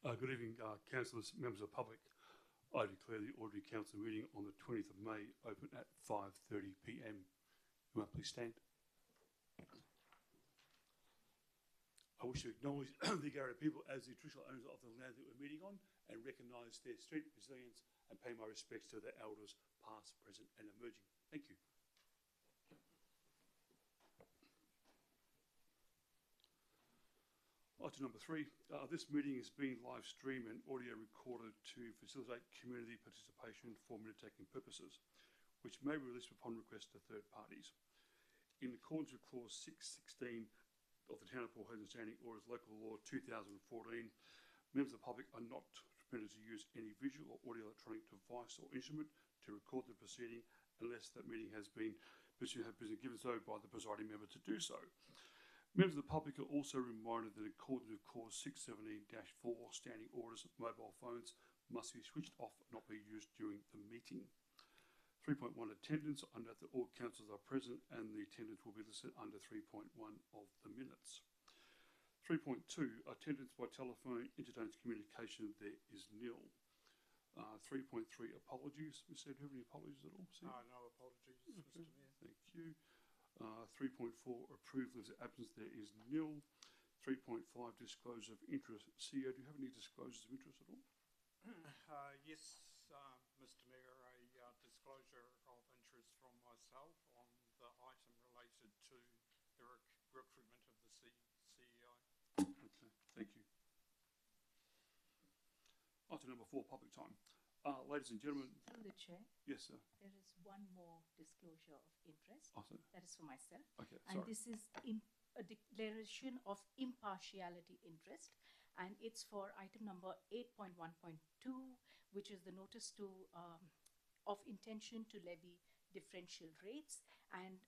Good evening, councillors, members of the public. I declare the ordinary council meeting on the 20th of May open at 5:30 p.m. You might please stand. I wish to acknowledge the Gadigal people as the traditional owners of the land that we're meeting on and recognise their strength, resilience and pay my respects to their elders past, present and emerging. Thank you. Item number 3, this meeting is being live streamed and audio recorded to facilitate community participation for minute-taking purposes, which may be released upon request to third parties. In accordance with clause 616 of the Town of Port Hedland Standing Orders Local Law 2014, members of the public are not permitted to use any visual or audio electronic device or instrument to record the proceeding unless that meeting has been given so by the presiding member to do so. Members of the public are also reminded that in accordance with clause 617-4 standing orders, mobile phones must be switched off and not be used during the meeting. 3.1 attendance, I note that all councillors are present and the attendance will be listed under 3.1 of the minutes. 3.2 attendance by telephone, internet communication, there is nil. 3.3 apologies. Mr. Do you have any apologies at all? No apologies, okay. Mr. Mayor. Thank you. 3.4 approved leaves of absence, there is nil. 3.5 disclosure of interest. CEO, do you have any disclosures of interest at all? Yes, Mr. Mayor, a disclosure of interest from myself on the item related to the recruitment of the CEO. Okay, thank you. Item number 4, public time. Ladies and gentlemen. Through the chair. Yes, sir. There is one more disclosure of interest. Oh, that is for myself. Okay, and sorry. This is a declaration of impartiality interest, and it's for item number 8.1.2, which is the notice to of intention to levy differential rates. And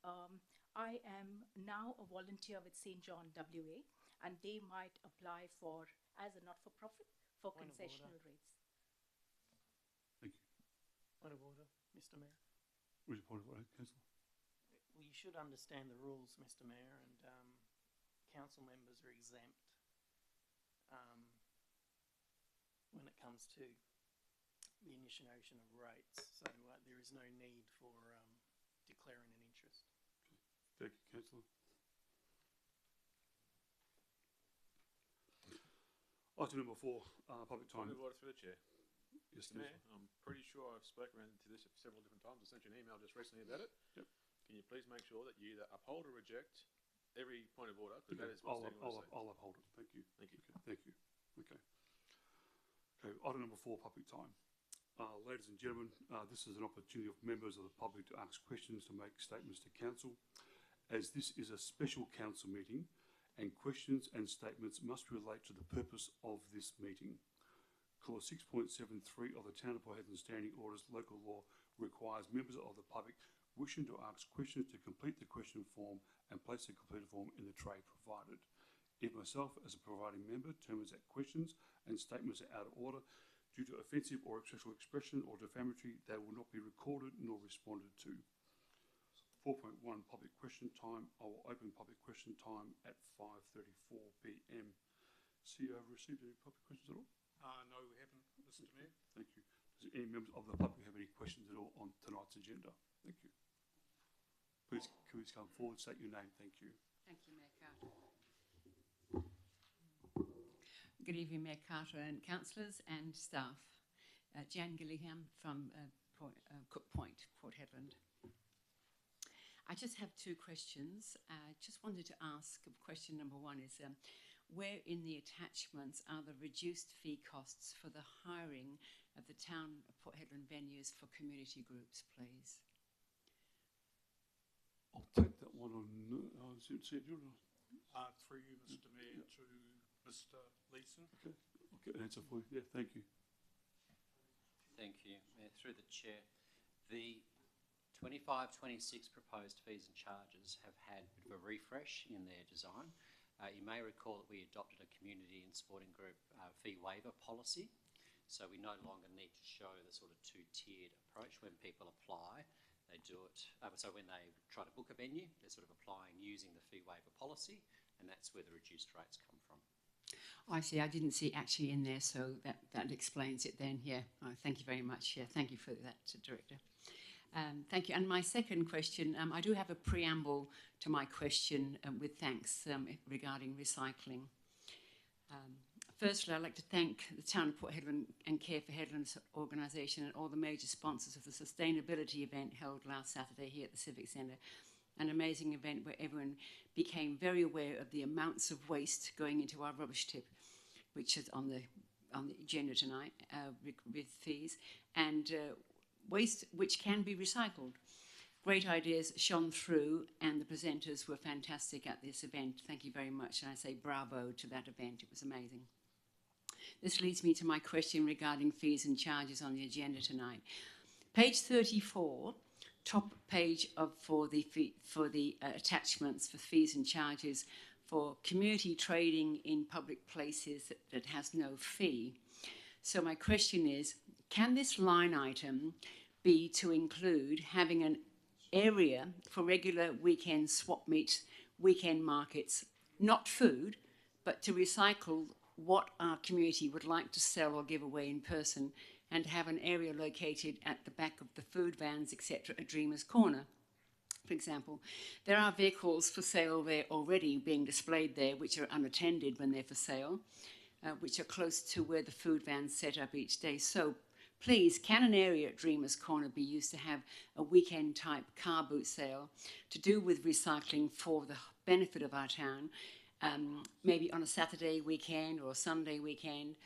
I am now a volunteer with St. John WA, and they might apply for as a not-for-profit for concessional rates. Thank you. Point of order, Mr. Mayor. What is your point of order, Councillor? Well, you should understand the rules, Mr. Mayor, and council members are exempt when it comes to the initiation of rates. So there is no need for declaring an interest. Okay. Thank you, Councillor. Item number 4, public time. Point of order through the chair. Yes, Mr. Mayor, I'm pretty sure I've spoken around to this several different times. I sent you an email just recently about it. Yep. Can you please make sure that you either uphold or reject every point of order, because Okay. that is what I'll uphold it. Thank you. Thank you. Okay. Thank you. Okay. Okay. Item number 4, public time. Ladies and gentlemen, this is an opportunity of members of the public to ask questions, to make statements to council. As this is a special council meeting, and questions and statements must relate to the purpose of this meeting. Clause 6.73 of the Town of Port Hedland Standing Orders Local Law requires members of the public wishing to ask questions to complete the question form and place the completed form in the tray provided. If myself, as a providing member, determines that questions and statements are out of order due to offensive or sexual expression or defamatory, they will not be recorded nor responded to. 4.1 public question time. I will open public question time at 5:34 p.m. CEO, have you received any public questions at all? No, we haven't, Mr. Mayor. Thank you. Does any members of the public have any questions at all on tonight's agenda? Thank you. Please come forward, state your name. Thank you. Thank you, Mayor Carter. Good evening, Mayor Carter and councillors and staff. Jan Gillingham from Cook Point, Port Hedland. I just have 2 questions. Just wanted to ask, question number 1 is, where in the attachments are the reduced fee costs for the hiring of the Town of Port Hedland venues for community groups, please? I'll take that one on. Through you, Mr. Mayor, to Mr. Leeson. Okay, I'll get an answer for you. Yeah, thank you. Thank you, Mayor. Through the chair, the 25-26 proposed fees and charges have had a bit of a refresh in their design. You may recall that we adopted a community and sporting group fee waiver policy. So we no longer need to show the sort of 2-tiered approach when people apply. They do it, so when they try to book a venue, they're sort of applying using the fee waiver policy, and that's where the reduced rates come from. I see. I didn't see actually in there, so that explains it then. Yeah. Thank you very much. Yeah. Thank you for that, Director. Thank you. And my second question, I do have a preamble to my question with thanks regarding recycling. Firstly, I'd like to thank the Town of Port Hedland and Care for Hedland's organisation and all the major sponsors of the sustainability event held last Saturday here at the Civic Centre. An amazing event where everyone became very aware of the amounts of waste going into our rubbish tip, which is on the agenda tonight with fees, and waste which can be recycled. Great ideas shone through, and the presenters were fantastic at this event. Thank you very much, and I say bravo to that event. It was amazing. This leads me to my question regarding fees and charges on the agenda tonight. Page 34, top page for the attachments for fees and charges for community trading in public places that has no fee. So my question is, can this line item be to include having an area for regular weekend swap meets, weekend markets, not food, but to recycle what our community would like to sell or give away in person, and have an area located at the back of the food vans, etc., at Dreamers Corner, for example. There are vehicles for sale there already being displayed there, which are unattended when they're for sale, which are close to where the food vans set up each day. So please, can an area at Dreamers Corner be used to have a weekend type car boot sale to do with recycling for the benefit of our town, maybe on a Saturday weekend or a Sunday weekend?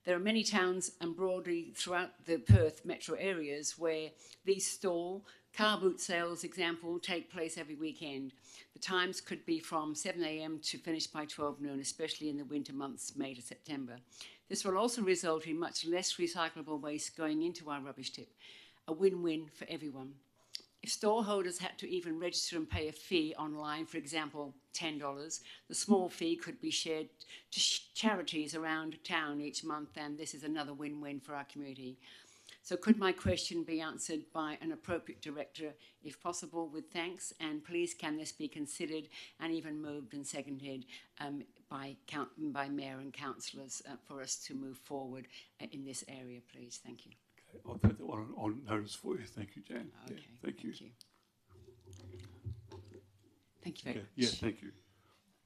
There are many towns and broadly throughout the Perth metro areas where these stall car boot sales, example, take place every weekend. The times could be from 7 a.m. to finish by 12 noon, especially in the winter months, May to September. This will also result in much less recyclable waste going into our rubbish tip, a win-win for everyone. If store holders had to even register and pay a fee online, for example, $10, the small fee could be shared to charities around town each month, and this is another win-win for our community. So could my question be answered by an appropriate director, if possible, with thanks? And please, can this be considered and even moved and seconded by Mayor and councillors for us to move forward in this area, please? Thank you. I'll take that one on notice for you. Thank you, Jan. Okay, yeah, thank you. Thank you very much. Yeah, thank you.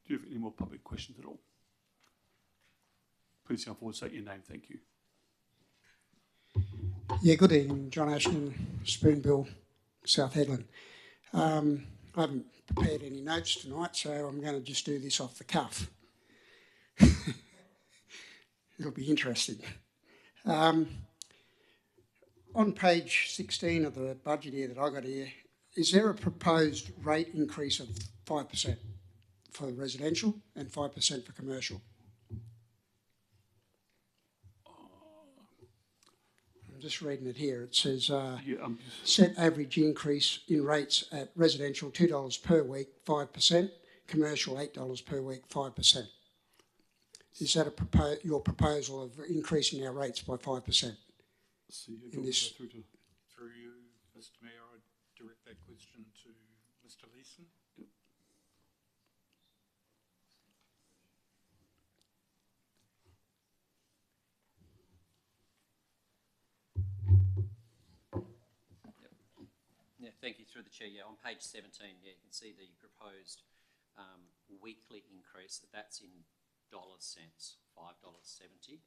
Do you have any more public questions at all? Please come forward, say your name. Thank you. Yeah, good evening, John Ashton, Spoonbill, South Hedland. I haven't prepared any notes tonight, so I'm going to just do this off the cuff. It'll be interesting. On page 16 of the budget here that I got here, is there a proposed rate increase of 5% for residential and 5% for commercial? I'm just reading it here. It says, set average increase in rates at residential $2 per week, 5%, commercial $8 per week, 5%. Is that your proposal of increasing our rates by 5%? In this, through you, Mr. Mayor, I direct that question to Mr. Leeson. Yep. Yeah, thank you. Through the chair. Yeah, on page 17, yeah, you can see the proposed weekly increase. That's in dollar cents, $5.70.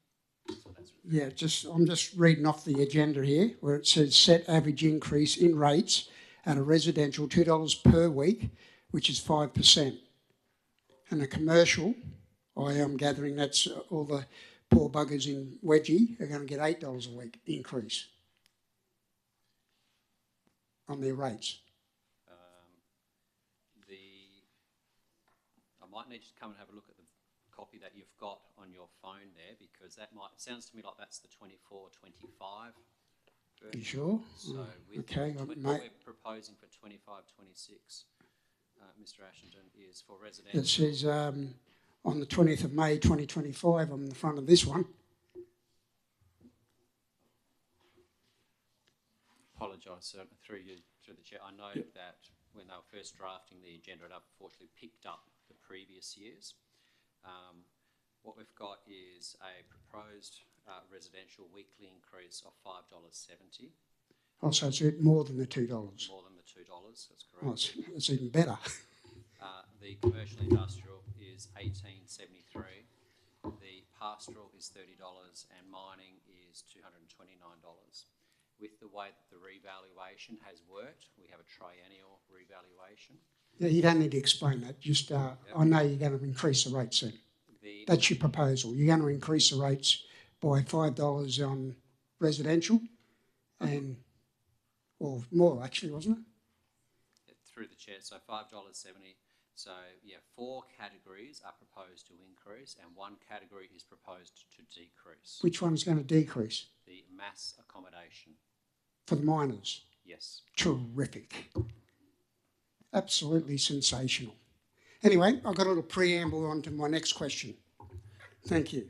So that's yeah, I'm just reading off the agenda here where it says set average increase in rates at a residential $2 per week, which is 5%. And a commercial, I am gathering that's all the poor buggers in Wedgie are going to get $8 a week increase on their rates. I might need to come and have a look at the copy that you've got on your phone there, because that sounds to me like that's the 24-25 version. You sure? So okay, what we're proposing for 25-26, Mr. Ashington, is for residential. It says on the 20th of May 2025 on the front of this one. Apologise, sir, through the chair. I know that when they were first drafting the agenda, it unfortunately picked up the previous years. What we've got is a proposed residential weekly increase of $5.70, Oh, so it's more than the $2. more than the $2, that's correct. Oh, it's even better. The commercial industrial is $18.73, the pastoral is $30, and mining is $229. With the way that the revaluation has worked, we have a triennial revaluation. Yeah, you don't need to explain that. Just, I know you're going to increase the rates soon. That's your proposal. You're going to increase the rates by $5 on residential and, or more actually, wasn't it? Through the chair, so $5.70. So, yeah, 4 categories are proposed to increase and 1 category is proposed to decrease. Which one's going to decrease? The mass accommodation. For the miners? Yes. Terrific. Absolutely sensational. Anyway, I've got a little preamble on to my next question. Thank you.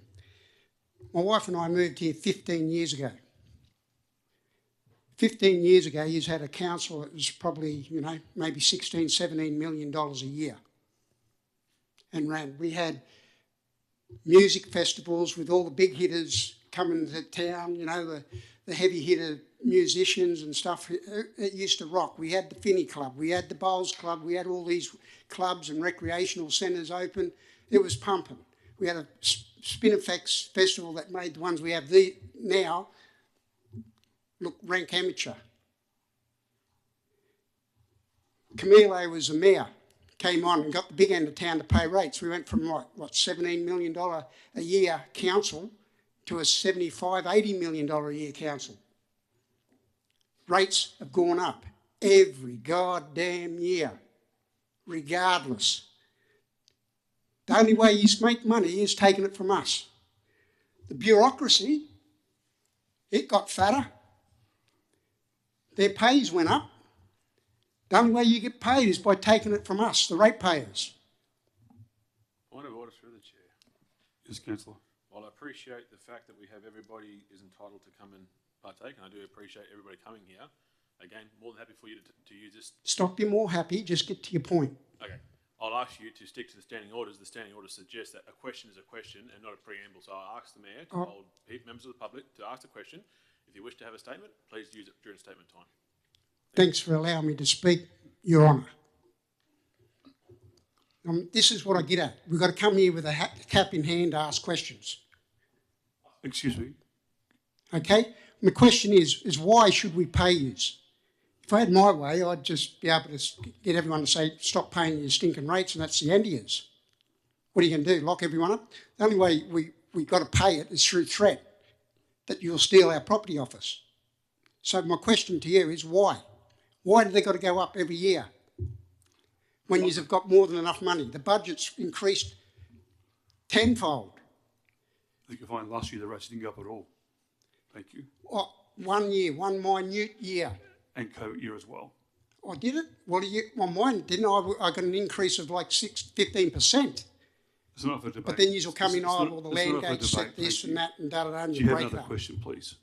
My wife and I moved here 15 years ago. 15 years ago, you had a council that was probably, you know, maybe $16, $17 million a year and ran. We had music festivals with all the big hitters coming to town, you know, the heavy hitter musicians and stuff. It used to rock. We had the Finney Club, we had the Bowls Club, we had all these clubs and recreational centres open. It was pumping. We had a Spinifex festival that made the ones we have now look rank amateur. Camilo was the mayor, came on and got the big end of town to pay rates. We went from what $17 million a year council to a $75, $80 million a year council. Rates have gone up every goddamn year, regardless. The only way you make money is taking it from us. The bureaucracy, it got fatter. Their pays went up. The only way you get paid is by taking it from us, the ratepayers. Point of order through the chair. Yes, Councillor. While I appreciate the fact that we have everybody is entitled to come and partake, and I do appreciate everybody coming here, again, more than happy for you to use this. Stop being more happy, just get to your point. Okay. I'll ask you to stick to the standing orders. The standing orders suggest that a question is a question and not a preamble. So I ask the Mayor to hold members of the public to ask the question. If you wish to have a statement, please use it during statement time. Thanks for allowing me to speak, Your Honour. This is what I get at. We've got to come here with a cap in hand to ask questions. Excuse me. Okay? My question is why should we pay yous? If I had my way, I'd just be able to get everyone to say, stop paying your stinking rates, and that's the end of yous. What are you going to do, lock everyone up? The only way we've got to pay it is through threat, that you'll steal our property off us. So my question to you is why? Why do they got to go up every year when yous have got more than enough money? The budget's increased tenfold. I think you'll find last year the rates didn't go up at all. Thank you. Oh, 1 year, one minute year. And COVID year as well. I did it? Well, mine didn't. I got an increase of like 15%. It's not for debate. But then you'll come in, It's not- well, the it's land not for gates debate, set this thank and you. that and da-da-da, and Do you you have break another that. question, please?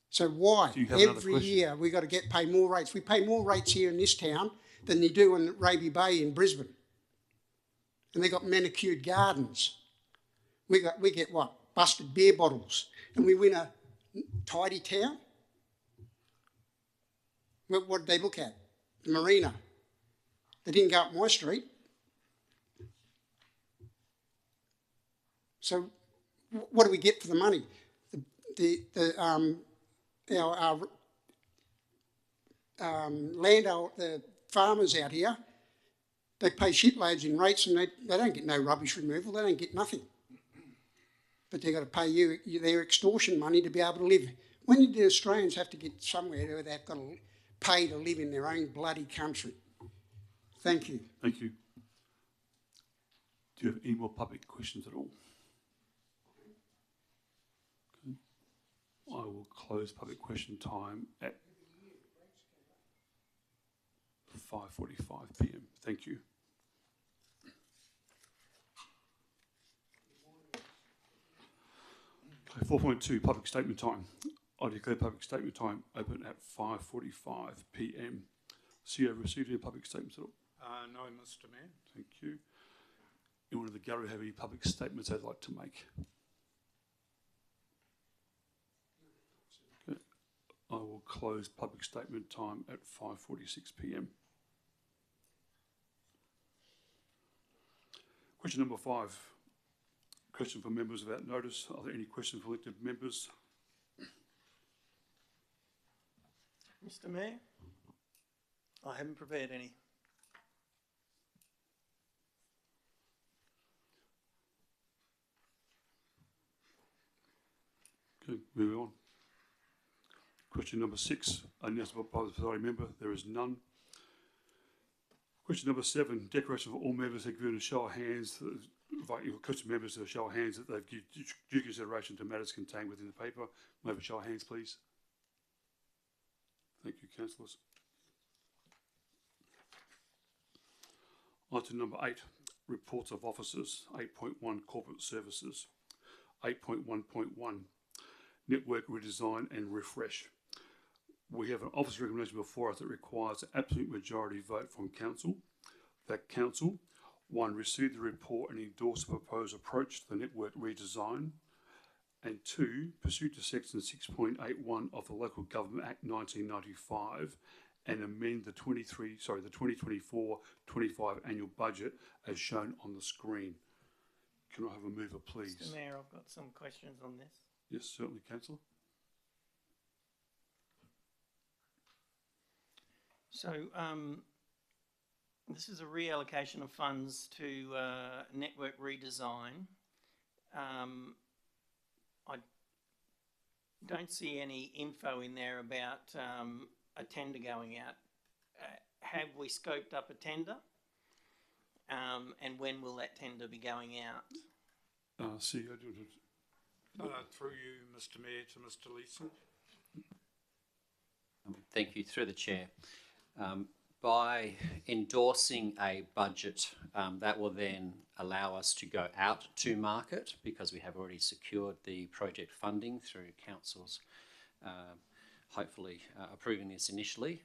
So why Do you have another every question? year we got to pay more rates? We pay more rates here in this town than they do in Raby Bay in Brisbane. And they got manicured gardens. We get what? Busted beer bottles. And we win a tidy town? What did they look at? The marina. They didn't go up my street. So what do we get for the money? The farmers out here, they pay shitloads in rates and they don't get no rubbish removal, they don't get nothing. But they've got to pay you their extortion money to be able to live. When did the Australians have to get somewhere where they've got to pay to live in their own bloody country? Thank you. Thank you. Do you have any more public questions at all? Okay. I will close public question time at 5:45 p.m. Thank you. Okay, 4.2, public statement time. I declare public statement time open at 5:45 p.m. CEO, received any public statements at all? No, Mr. Mayor. Thank you. Anyone in the gallery have any public statements they'd like to make? Okay. I will close public statement time at 5:46 p.m. Question number 5. Question for members without notice. Are there any questions for elected members? Mr. Mayor, I haven't prepared any. Okay, moving on. Question number 6, announced by the presiding member. There is none. Question number 7, declaration for all members have given a show of hands. Invite your question members to a show of hands that they've given due consideration to matters contained within the paper. May I have a show of hands, please? Thank you, councillors. Item number 8, reports of officers. 8.1, corporate services. 8.1.1, network redesign and refresh. We have an officer recommendation before us that requires an absolute majority vote from council. That council, 1, receive the report and endorse the proposed approach to the network redesign, and 2, pursuant to section 6.81 of the Local Government Act 1995 and amend the 2024-25 annual budget as shown on the screen. Can I have a mover, please? Mr. Mayor, I've got some questions on this. Yes, certainly, councillor. So, this is a reallocation of funds to network redesign. I don't see any info in there about a tender going out. Have we scoped up a tender? And when will that tender be going out? CEO, Through you, Mr. Mayor, to Mr. Leeson. Thank you. Through the chair. By endorsing a budget, that will then allow us to go out to market because we have already secured the project funding through council's hopefully approving this initially.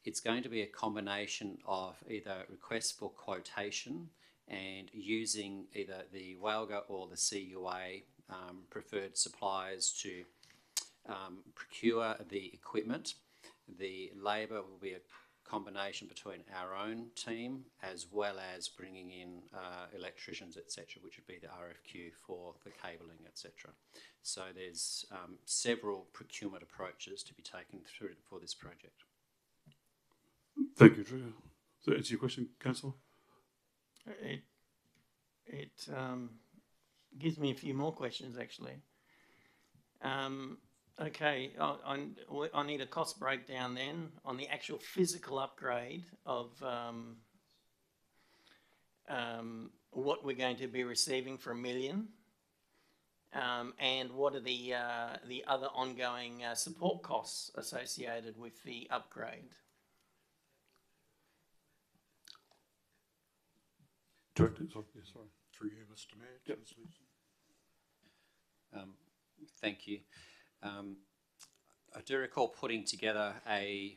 It's going to be a combination of either requests for quotation and using either the WALGA or the CUA preferred suppliers to procure the equipment. The labour will be a combination between our own team as well as bringing in electricians, etc., which would be the RFQ for the cabling, etc. So there's several procurement approaches to be taken through for this project. Thank you, Drew. Does that answer your question, councillor? It gives me a few more questions, actually. Okay, I need a cost breakdown then on the actual physical upgrade of what we're going to be receiving for $1 million, and what are the other ongoing support costs associated with the upgrade. Director, sorry. Yeah, sorry. Through you, Mr. Mayor, to Yep. Ms. Leeson. Thank you. I do recall putting together a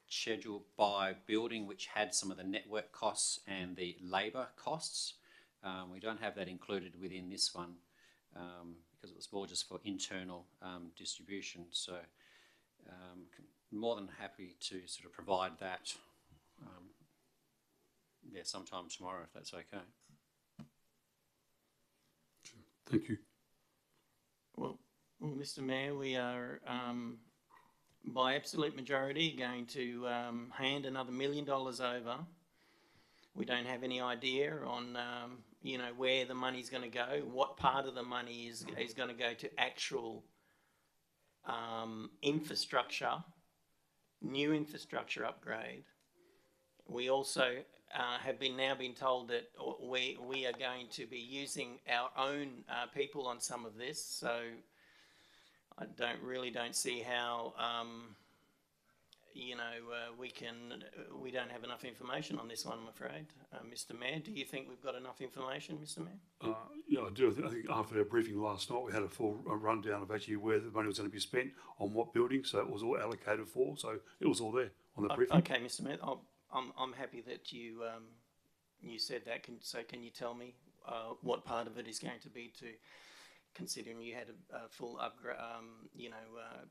schedule by building which had some of the network costs and the labour costs. We don't have that included within this one because it was more just for internal distribution. So more than happy to sort of provide that sometime tomorrow if that's okay. Thank you. Well, Mr. Mayor, we are by absolute majority going to hand another $1 million over. We don't have any idea on where the money's going to go, what part of the money is going to go to actual infrastructure, new infrastructure upgrade. We also have now been told that we are going to be using our own people on some of this, so I don't see how we don't have enough information on this one, I'm afraid. Mr. Mayor, do you think we've got enough information, Mr. Mayor? Yeah, I do. I think after our briefing last night, we had a full rundown of actually where the money was going to be spent on what building, so it was all allocated for, so it was all there on the briefing. Okay, Mr. Mayor, I'm happy that you you said that. Can you tell me what part of it is going to be to, considering you had a full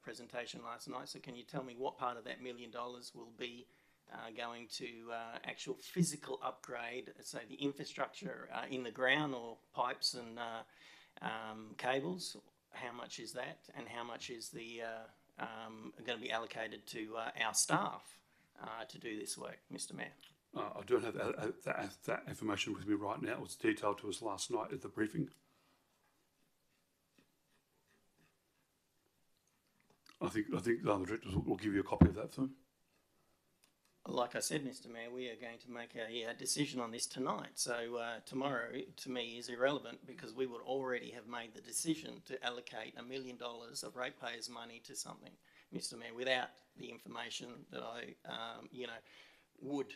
presentation last night, so can you tell me what part of that $1 million will be going to actual physical upgrade, say the infrastructure in the ground or pipes and cables? How much is that, and how much is the going to be allocated to our staff to do this work, Mr. Mayor? I don't have that information with me right now. It was detailed to us last night at the briefing. I think the other directors will give you a copy of that, Phil. Like I said, Mr. Mayor, we are going to make a decision on this tonight. So tomorrow, to me, is irrelevant because we would already have made the decision to allocate $1 million of ratepayers' money to something, Mr. Mayor, without the information that I, would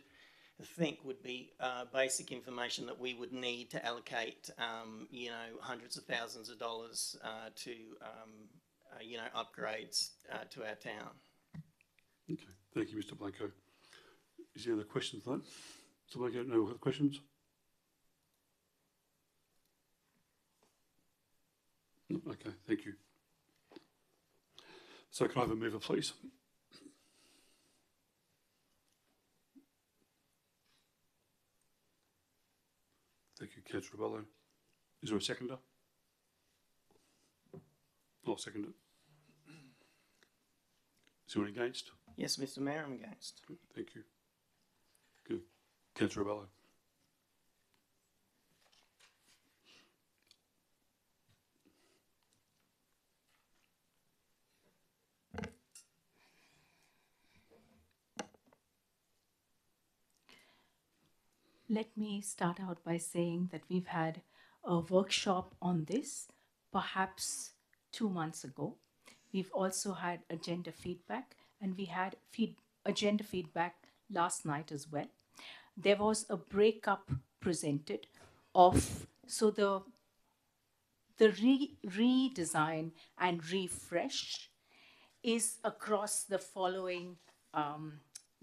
think would be basic information that we would need to allocate, hundreds of thousands of dollars to, upgrades to our town. Okay, thank you, Mr. Blanco. Is there any other questions on that? Mr. Blanco, no other questions? No, okay, thank you. So can I have a mover, please? Thank you, Councillor Rebello. Is there a seconder? I'll second it. Is anyone against? Yes, Mr. Mayor, I'm against. Good, thank you. Good. Councillor Rebello. Let me start out by saying that we've had a workshop on this perhaps 2 months ago. We've also had agenda feedback, and we had agenda feedback last night as well. There was a breakup presented of, so the redesign and refresh is across the following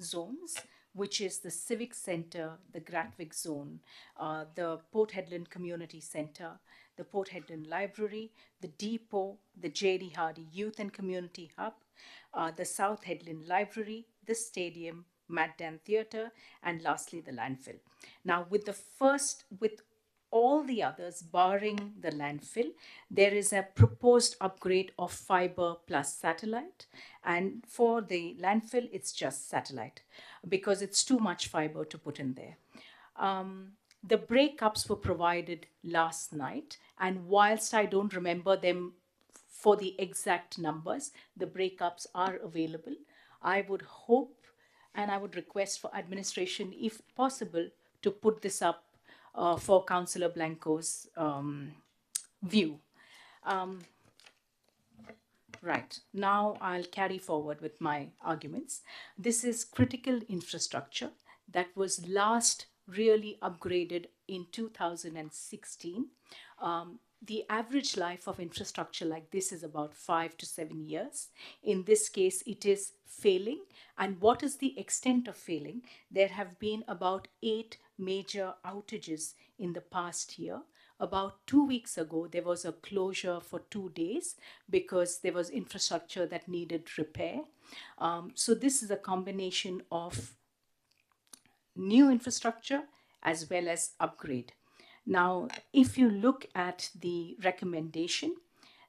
zones, which is the Civic Centre, the Gratwick Zone, the Port Hedland Community Centre, the Port Hedland Library, the Depot, the J.D. Hardy Youth and Community Hub, the South Hedland Library, the Stadium, Maddan Theatre, and lastly the landfill. Now with all the others, barring the landfill, there is a proposed upgrade of fibre plus satellite. And for the landfill, it's just satellite because it's too much fibre to put in there. The breakups were provided last night, and whilst I don't remember them for the exact numbers, the breakups are available. I would hope and I would request for administration, if possible, to put this up for Councillor Blanco's view. Right, now I'll carry forward with my arguments. This is critical infrastructure that was last really upgraded in 2016. The average life of infrastructure like this is about 5 to 7 years. In this case, it is failing. And what is the extent of failing? There have been about 8 major outages in the past year. About 2 weeks ago, there was a closure for 2 days because there was infrastructure that needed repair. So this is a combination of new infrastructure as well as upgrade. Now, if you look at the recommendation,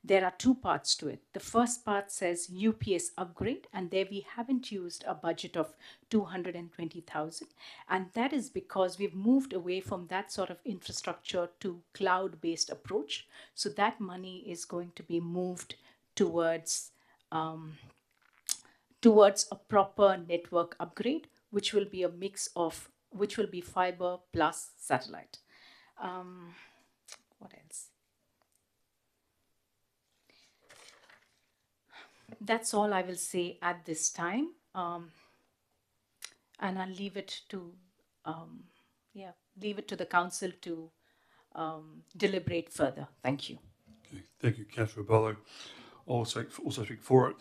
there are 2 parts to it. The first part says UPS upgrade, and there we haven't used a budget of 220,000. And that is because we've moved away from that sort of infrastructure to cloud-based approach. So that money is going to be moved towards a proper network upgrade, which will be a mix of, which will be fiber plus satellite. What else? That's all I will say at this time, and I'll leave it to the council to deliberate further. Thank you. Okay, thank you, Councillor Rebello. Also speak for it.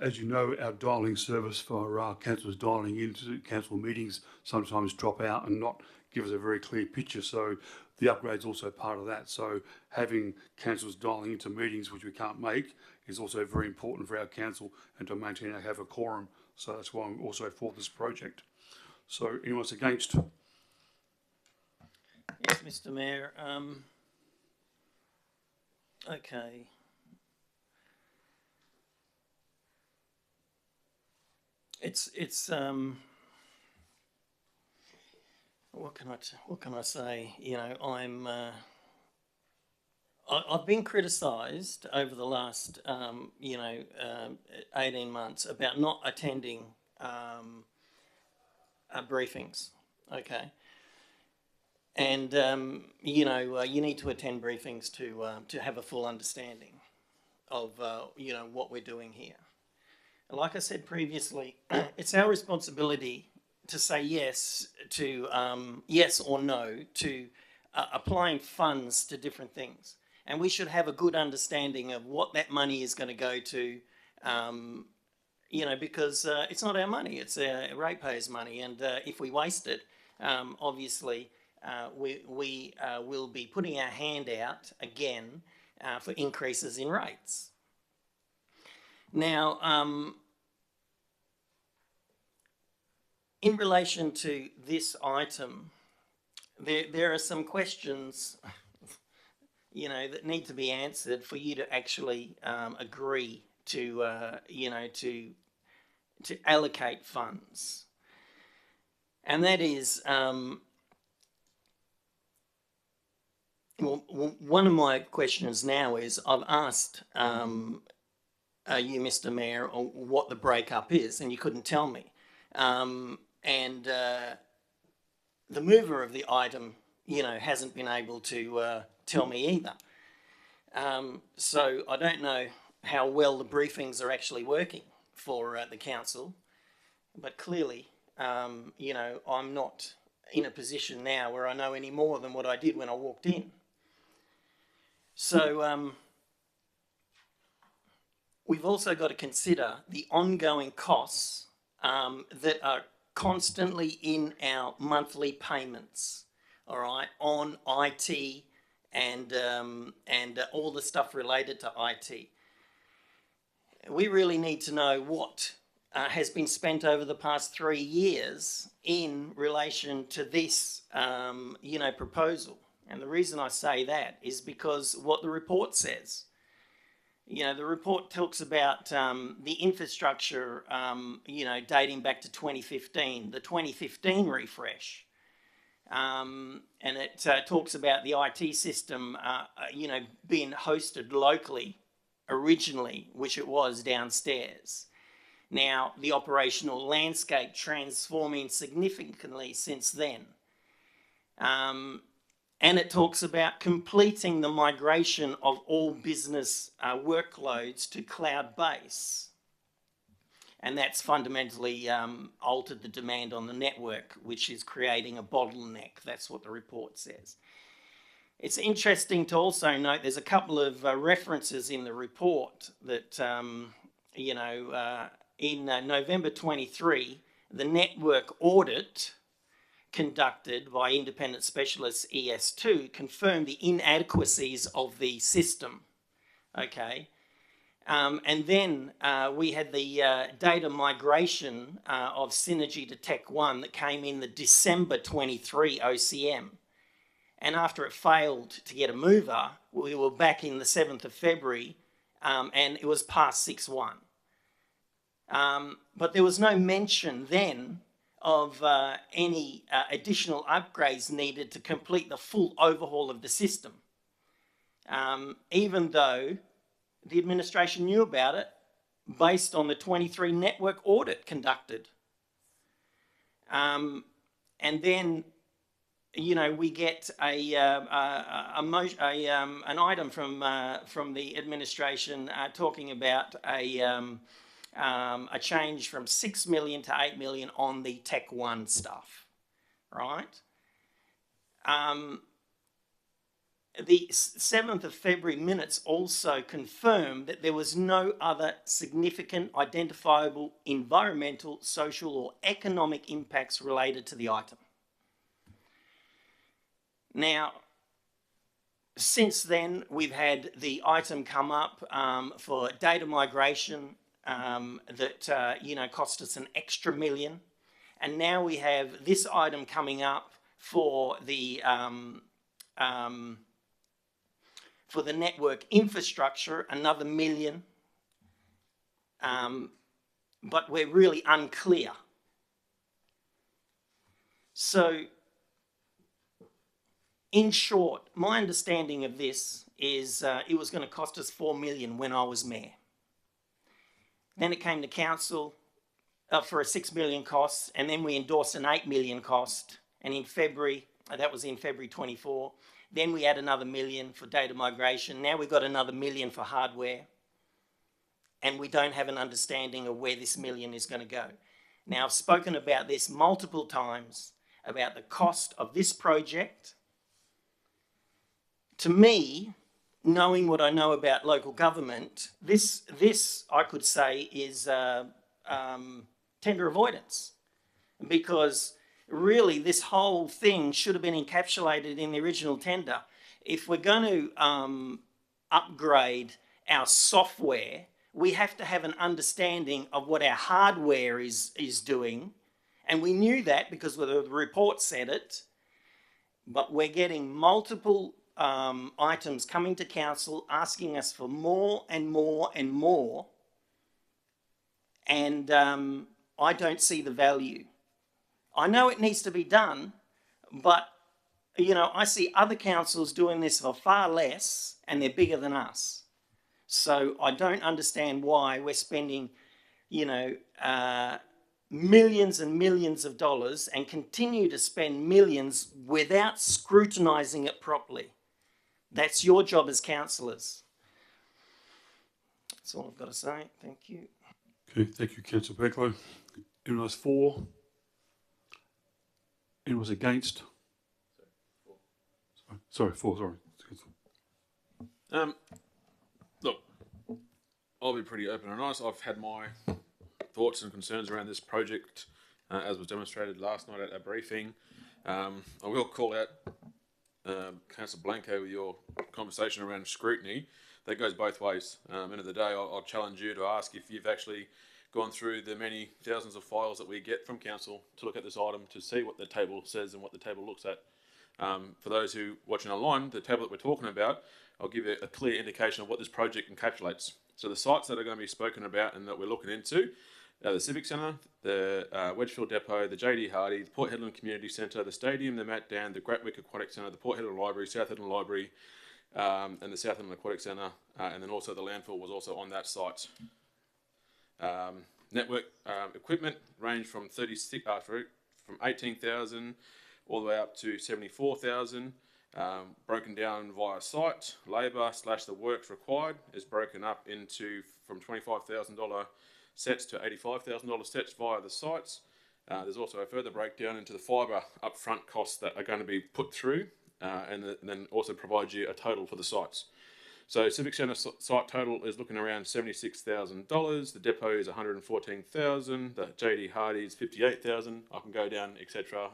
As you know, our dialling service for councillors dialing into council meetings sometimes drop out and not give us a very clear picture. So the upgrade's also part of that. So having councillors dialing into meetings which we can't make is also very important for our council and to maintain and have a quorum. So that's why I'm also for this project. So anyone's against? Yes, Mr. Mayor. Okay. It's what can I say? You know, I've been criticised over the last 18 months about not attending briefings. Okay. And you need to attend briefings to have a full understanding of what we're doing here. Like I said previously, it's our responsibility to say yes to yes or no to applying funds to different things, and we should have a good understanding of what that money is going to go to. Because it's not our money; it's ratepayers' money, and if we waste it, obviously we will be putting our hand out again for increases in rates. Now, in relation to this item, there are some questions, that need to be answered for you to actually agree to, to allocate funds. And that is, one of my questions now is I've asked you, Mr. Mayor, what the breakup is, and you couldn't tell me. And the mover of the item, hasn't been able to tell me either. So I don't know how well the briefings are actually working for the council, but clearly, I'm not in a position now where I know any more than what I did when I walked in. So we've also got to consider the ongoing costs that are constantly in our monthly payments, all right, on IT and all the stuff related to IT. We really need to know what has been spent over the past 3 years in relation to this, proposal. And the reason I say that is because what the report says. The report talks about the infrastructure, dating back to 2015, the 2015 refresh. And it talks about the IT system, being hosted locally originally, which it was downstairs. Now, the operational landscape transforming significantly since then. And it talks about completing the migration of all business workloads to cloud base. And that's fundamentally altered the demand on the network, which is creating a bottleneck. That's what the report says. It's interesting to also note there's a couple of references in the report that, in November 23, the network audit conducted by independent specialists ES2 confirmed the inadequacies of the system. Okay. And then we had the data migration of Synergy to Tech One that came in the December 23 OCM. And after it failed to get a mover, we were back in the 7th of February and it was past 6.1. But there was no mention then of any additional upgrades needed to complete the full overhaul of the system. Even though the administration knew about it based on the 23 network audit conducted. And then, we get an item from the administration talking about a change from 6 million to 8 million on the Tech One stuff, right? The 7th of February minutes also confirmed that there was no other significant identifiable environmental, social or economic impacts related to the item. Now, since then, we've had the item come up for data migration that cost us an extra $1 million, and now we have this item coming up for the network infrastructure, another $1 million, but we're really unclear. So, in short, my understanding of this is it was going to cost us $4 million when I was mayor. Then it came to council for a $6 million cost, and then we endorsed an $8 million cost. And in February, that was in February 24, then we had another $1 million for data migration. Now we've got another $1 million for hardware, and we don't have an understanding of where this $1 million is going to go. Now, I've spoken about this multiple times, about the cost of this project. To me, knowing what I know about local government, this I could say is tender avoidance, because really this whole thing should have been encapsulated in the original tender. If we're going to upgrade our software, we have to have an understanding of what our hardware is doing, and we knew that because the report said it, but we're getting multiple items coming to council asking us for more and more and more, and I don't see the value. I know it needs to be done, but I see other councils doing this for far less, and they're bigger than us. So I don't understand why we're spending millions and millions of dollars and continue to spend millions without scrutinising it properly. That's your job as councillors. That's all I've got to say. Thank you. Okay, thank you, Councillor Becklow. Anyone else for? Anyone was against? Sorry. Look, I'll be pretty open and honest. I've had my thoughts and concerns around this project, as was demonstrated last night at a briefing. I will call out Councillor Blanco with your conversation around scrutiny. That goes both ways. End of the day, I'll challenge you to ask if you've actually gone through the many thousands of files that we get from council to look at this item to see what the table says and what the table looks at. For those who are watching online, the table that we're talking about, I'll give you a clear indication of what this project encapsulates. So the sites that are going to be spoken about and that we're looking into are the Civic Centre, the Wedgefield Depot, the JD Hardy, the Port Hedland Community Centre, the Stadium, the Matt Down, the Gratwick Aquatic Centre, the Port Hedland Library, South Hedland Library, and the South Hedland Aquatic Centre, and then also the landfill was also on that site. Network equipment range from 18,000 all the way up to 74,000. Broken down via site, labour / the works required is broken up into from $25,000 sets to $85,000 sets via the sites. There's also a further breakdown into the fibre upfront costs that are going to be put through, and then also provide you a total for the sites. So Civic Centre site total is looking around $76,000. The depot is $114,000. The JD Hardy is $58,000. I can go down, etc.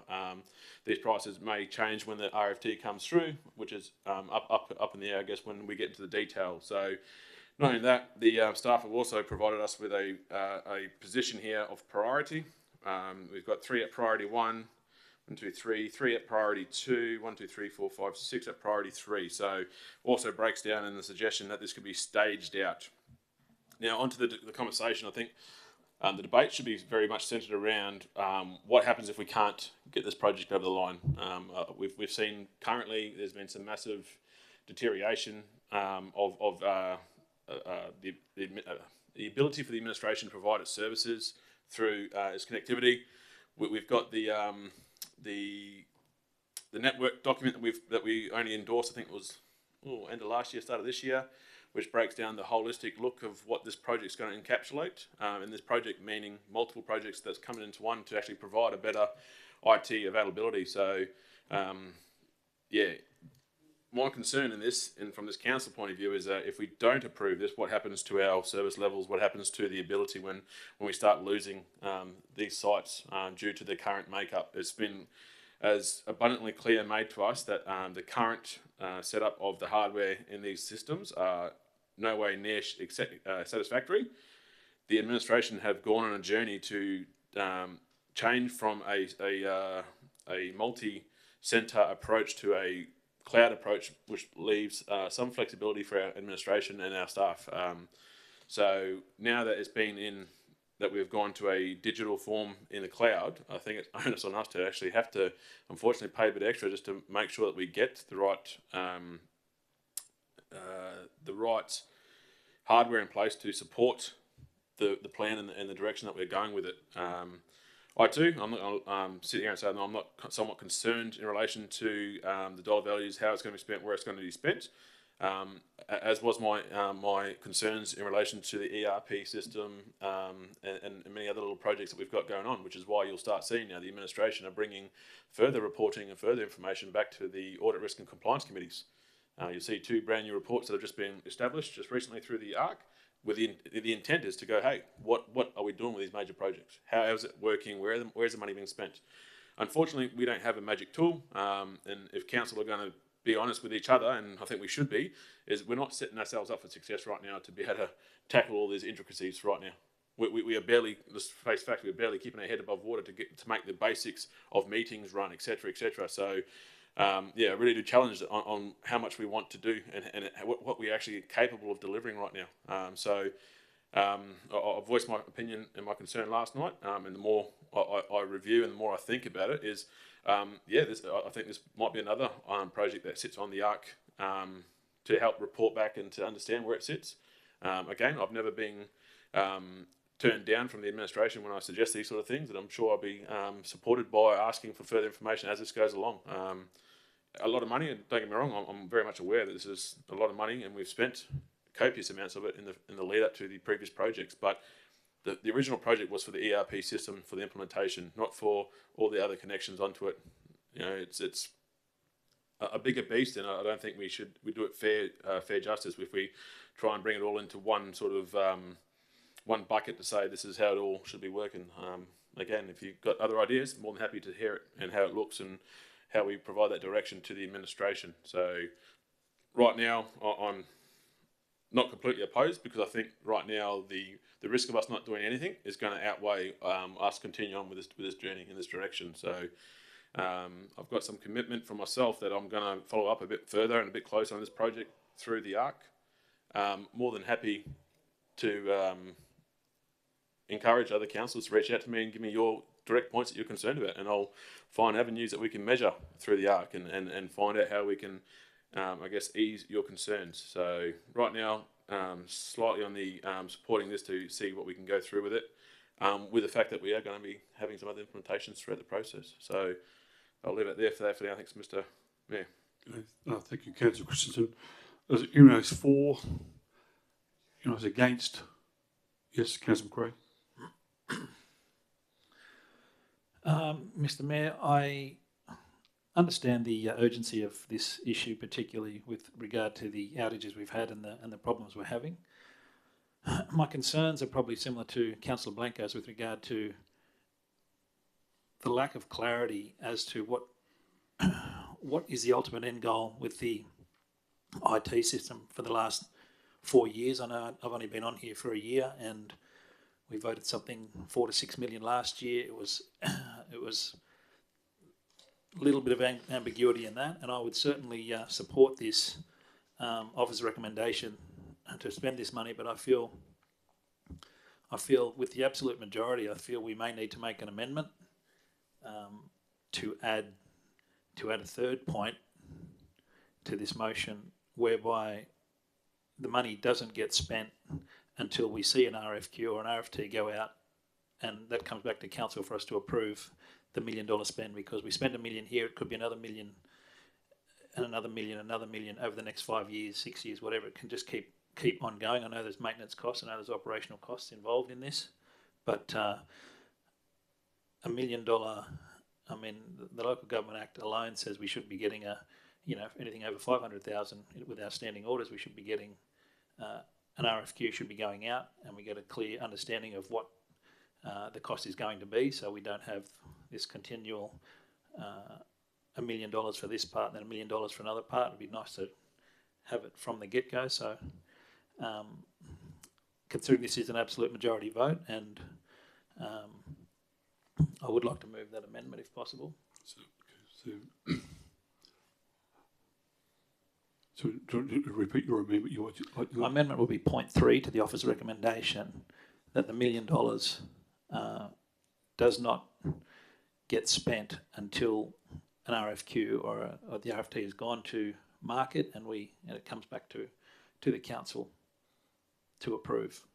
These prices may change when the RFT comes through, which is up in the air, I guess, when we get into the detail. So not only that, the staff have also provided us with a position here of priority. We've got 3 at priority 1. 1, 2, 3, 3 at priority 2, 1, 2, 3, 4, 5, 6 at priority 3. So also breaks down in the suggestion that this could be staged out. Now onto the conversation. I think the debate should be very much centred around what happens if we can't get this project over the line. We've seen currently there's been some massive deterioration of the ability for the administration to provide its services through its connectivity. We've got the network document that we only endorsed, I think it was end of last year, start of this year, which breaks down the holistic look of what this project's going to encapsulate. And this project meaning multiple projects that's coming into one to actually provide a better IT availability. So, my concern in this, and from this council point of view, is that if we don't approve this, what happens to our service levels? What happens to the ability when we start losing these sites due to the current makeup? It's been as abundantly clear made to us that the current setup of the hardware in these systems are no way near satisfactory. The administration have gone on a journey to change from a multi-centre approach to a cloud approach, which leaves some flexibility for our administration and our staff. So now that it's been that we've gone to a digital form in the cloud, I think it's onus on us to actually have to, unfortunately, pay a bit extra just to make sure that we get the right hardware in place to support the plan and the direction that we're going with it. I too, I'm not sitting here and saying I'm not somewhat concerned in relation to the dollar values, how it's going to be spent, where it's going to be spent. As was my concerns in relation to the ERP system and many other little projects that we've got going on, which is why you'll start seeing now the administration are bringing further reporting and further information back to the Audit, Risk and Compliance Committees. You'll see 2 brand new reports that have just been established just recently through the ARC, with the intent is to go, hey, what are we doing with these major projects? How is it working? Where's the money being spent? Unfortunately, we don't have a magic tool, and if council are going to be honest with each other, and I think we should be, is we're not setting ourselves up for success right now to be able to tackle all these intricacies right now. We are barely, let's face fact, we're barely keeping our head above water to make the basics of meetings run, etc., etc. So, yeah, really do challenge on how much we want to do and what we're actually capable of delivering right now. I voiced my opinion and my concern last night, and the more I review and the more I think about it is, I think this might be another project that sits on the ARC to help report back and to understand where it sits. Again, I've never been turned down from the administration when I suggest these sort of things, and I'm sure I'll be supported by asking for further information as this goes along. A lot of money, and don't get me wrong, I'm very much aware that this is a lot of money, and we've spent copious amounts of it in the lead up to the previous projects. But the original project was for the ERP system for the implementation, not for all the other connections onto it. You know, it's a bigger beast, and I don't think we do it fair justice if we try and bring it all into one sort of one bucket to say this is how it all should be working. Again, if you've got other ideas, more than happy to hear it and how it looks and how we provide that direction to the administration. So right now, I'm not completely opposed, because I think right now the risk of us not doing anything is going to outweigh us continuing on with this journey in this direction. So I've got some commitment from myself that I'm going to follow up a bit further and a bit closer on this project through the ARC. More than happy to encourage other councillors to reach out to me and give me your direct points that you're concerned about, and I'll find avenues that we can measure through the ARC and find out how we can ease your concerns. So right now, slightly on the supporting this to see what we can go through with it, with the fact that we are going to be having some other implementations throughout the process. So I'll leave it there for now. Thanks, Mr. Mayor. Thank you, Councillor Christensen. As unanimous for, unanimous against. Yes, Councillor McRae. Mr. Mayor, I understand the urgency of this issue, particularly with regard to the outages we've had and the problems we're having. My concerns are probably similar to Councillor Blanco's with regard to the lack of clarity as to what is the ultimate end goal with the IT system for the last 4 years. I know I've only been on here for a year, and we voted something 4 to 6 million last year. It was a little bit of ambiguity in that, and I would certainly support this officer's recommendation to spend this money. But I feel with the absolute majority, I feel we may need to make an amendment to add a third point to this motion, whereby the money doesn't get spent until we see an RFQ or an RFT go out, and that comes back to council for us to approve the $1 million spend, because we spend $1 million here, it could be another $1 million and another $1 million, another $1 million over the next 5 years, 6 years, whatever. It can just keep on going. I know there's maintenance costs, I know there's operational costs involved in this, but $1 million, I mean, the Local Government Act alone says we should be getting anything over 500,000 with our standing orders, we should be getting an RFQ should be going out, and we get a clear understanding of what the cost is going to be, so we don't have this continual $1 million for this part and then $1 million for another part. It'd be nice to have it from the get-go. So considering this is an absolute majority vote, and I would like to move that amendment if possible. So to repeat your amendment, My amendment will be point 3 to the office recommendation that the $1 million does not get spent until an RFQ or the RFT has gone to market and it comes back to the council to approve.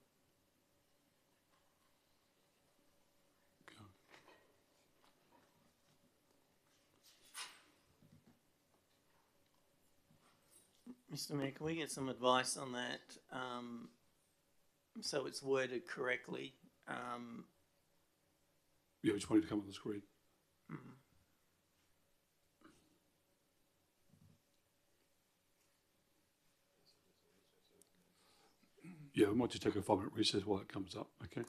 Mr. Mayor, can we get some advice on that? So it's worded correctly. Yeah, just wanted to come on the screen. Yeah, we might just take a 5-minute recess while it comes up, okay?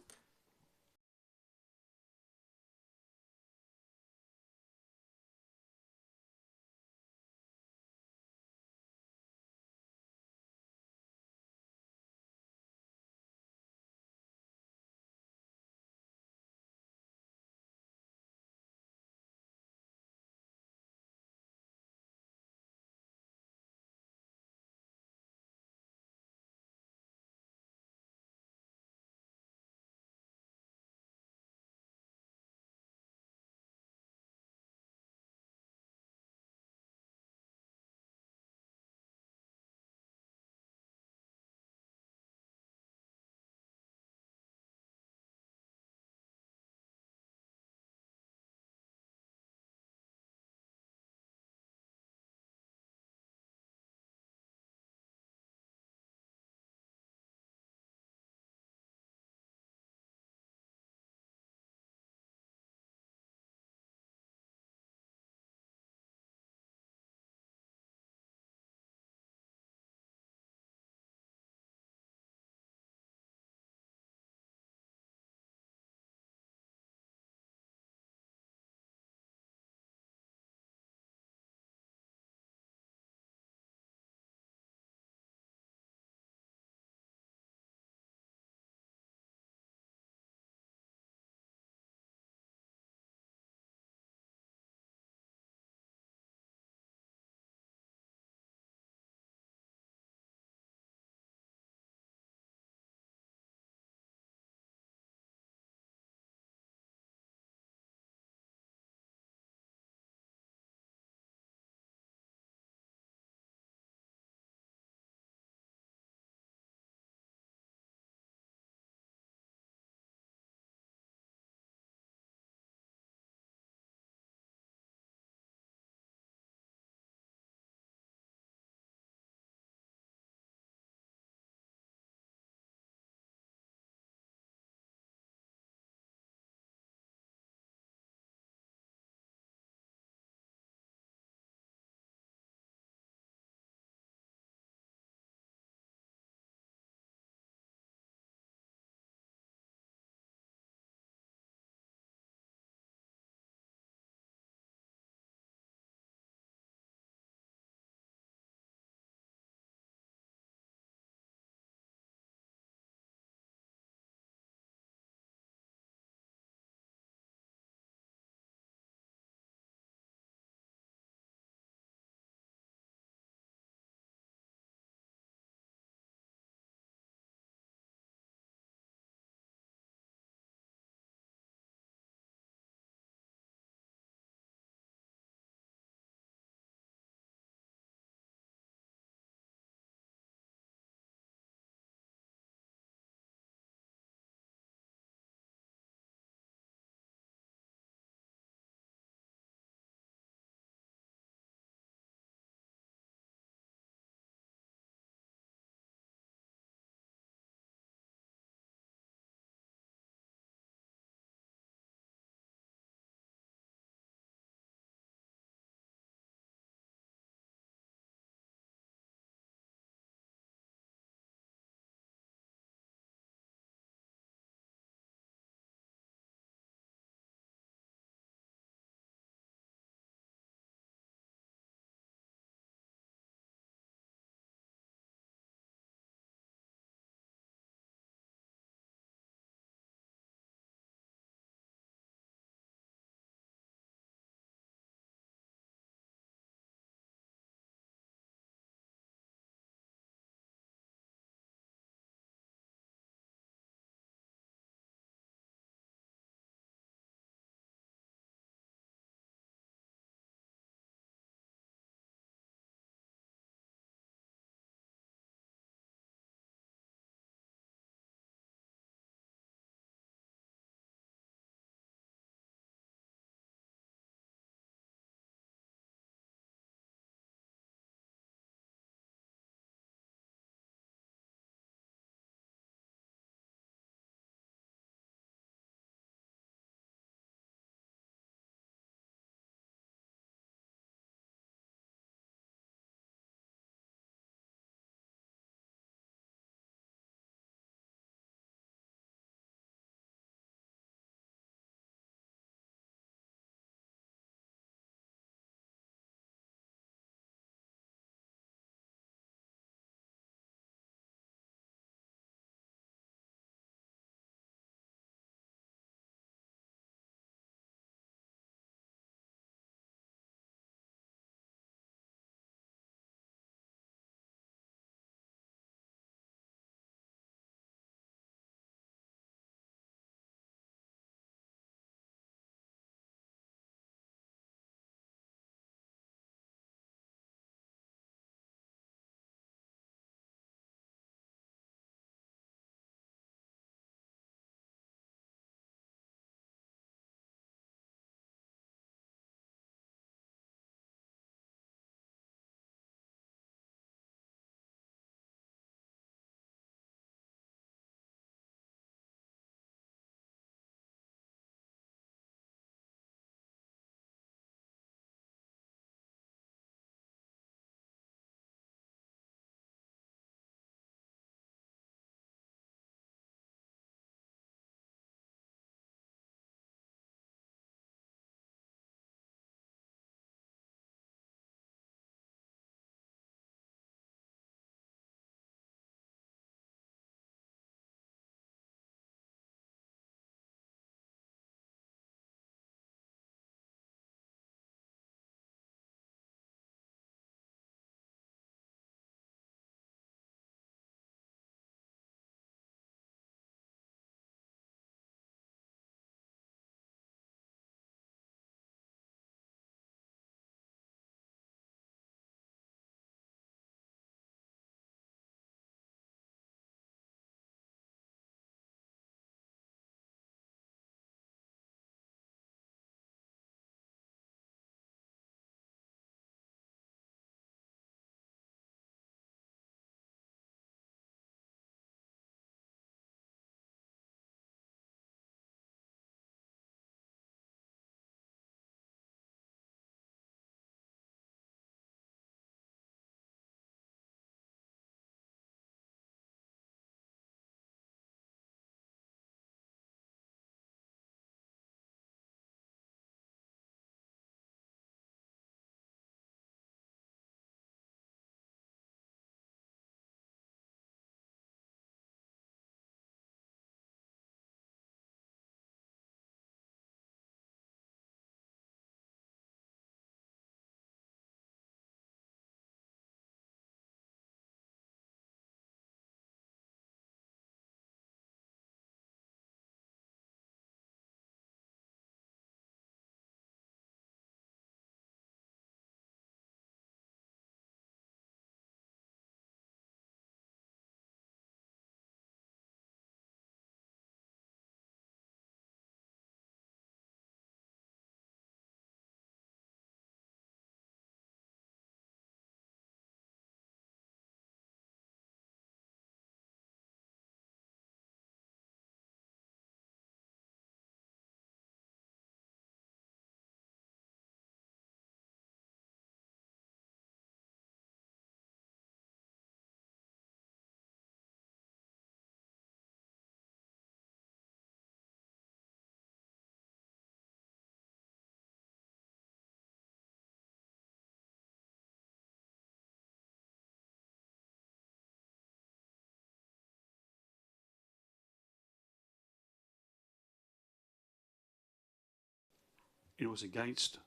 Anyone was against?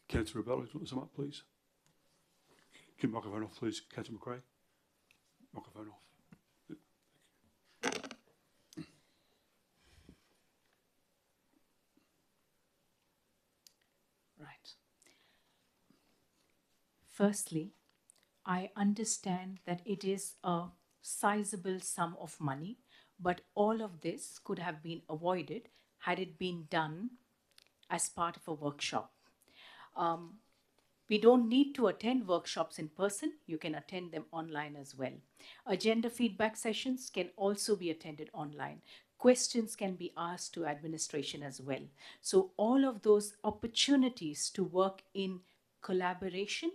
Councillor Rebello, do you want to sum up, please? Keep the microphone off, please. Councillor McRae. Microphone off. Right. Firstly, I understand that it is a sizable sum of money, but all of this could have been avoided had it been done as part of a workshop. We don't need to attend workshops in person. You can attend them online as well. Agenda feedback sessions can also be attended online. Questions can be asked to administration as well. So all of those opportunities to work in collaboration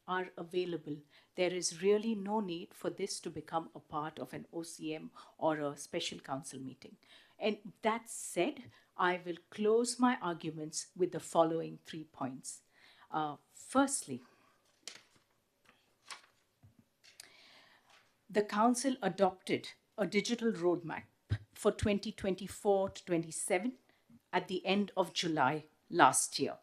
are available. There is really no need for this to become a part of an OCM or a special council meeting. And that said, I will close my arguments with the following 3 points. Firstly, the council adopted a digital roadmap for 2024 to 27 at the end of July last year,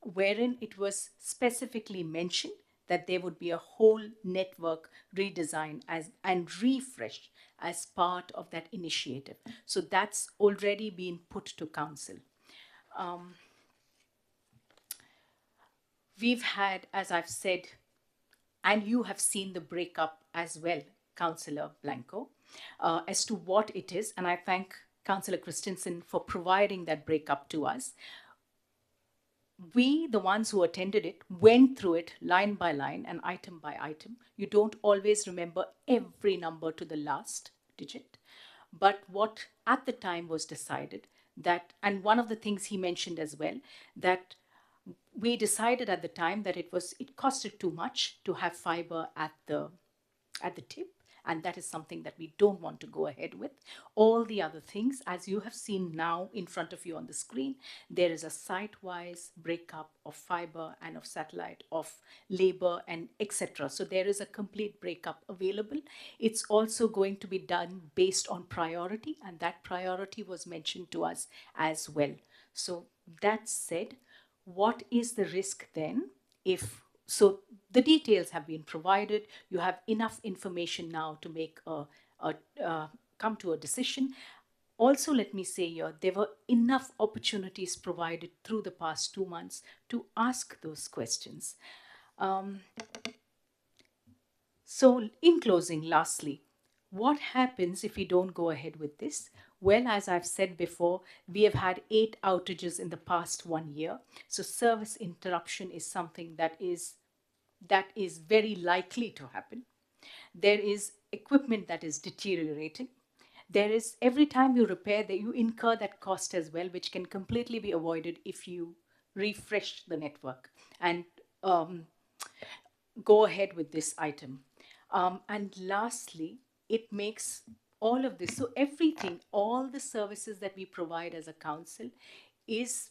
wherein it was specifically mentioned that there would be a whole network redesign and refresh as part of that initiative. So that's already been put to council. We've had, as I've said, and you have seen the breakup as well, Councillor Blanco, as to what it is. And I thank Councillor Christensen for providing that breakup to us. We, the ones who attended it, went through it line by line and item by item. You don't always remember every number to the last digit. But what at the time was decided that, and one of the things he mentioned as well, that we decided at the time that it costed too much to have fiber at the tip, and that is something that we don't want to go ahead with. All the other things, as you have seen now in front of you on the screen, there is a site-wise breakup of fiber and of satellite, of labor, and etc. So there is a complete breakup available. It's also going to be done based on priority, and that priority was mentioned to us as well. So that said, what is the risk then if, so the details have been provided, you have enough information now to make come to a decision. Also, let me say here, there were enough opportunities provided through the past 2 months to ask those questions. So in closing, lastly, what happens if we don't go ahead with this? Well, as I've said before, we have had 8 outages in the past 1 year. So service interruption is something that is very likely to happen. There is equipment that is deteriorating. There is, every time you repair, that you incur that cost as well, which can completely be avoided if you refresh the network and go ahead with this item. And lastly, it makes all of this, so everything, all the services that we provide as a council is,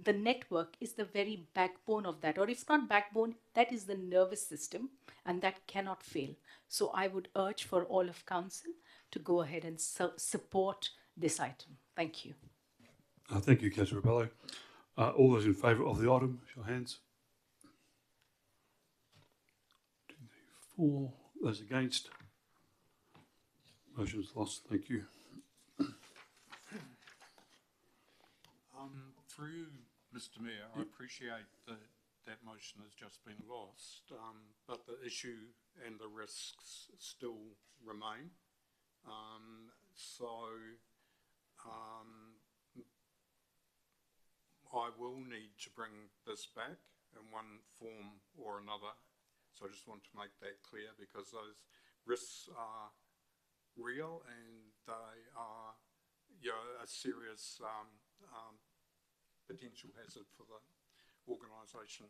the network is the very backbone of that, or if not backbone, that is the nervous system, and that cannot fail. So I would urge for all of council to go ahead and support this item. Thank you. Thank you, Councillor Rebello. All those in favour of the item, show your hands. 2, 3, 4. Those against? Motion's lost. Thank you. Through Mr. Mayor, I appreciate that that motion has just been lost, but the issue and the risks still remain. I will need to bring this back in one form or another. So I just want to make that clear, because those risks are real and they are, you know, a serious potential hazard for the organisation.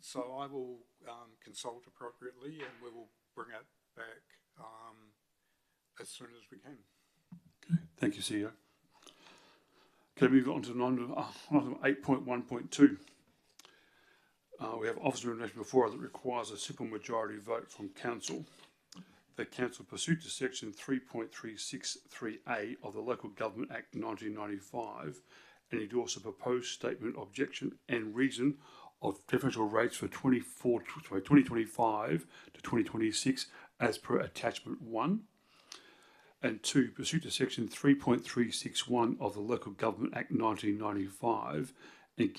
So I will consult appropriately, and we will bring it back as soon as we can. Okay, thank you, CEO. Okay, move on to item 8.1.2. We have officer nomination before us that requires a simple majority vote from council. that Council pursuant to section 3.363A of the Local Government Act 1995 and endorse a proposed statement, objection and reason of differential rates for 2025 to 2026 as per attachment 1. And 2, pursuant to section 3.361 of the Local Government Act 1995 and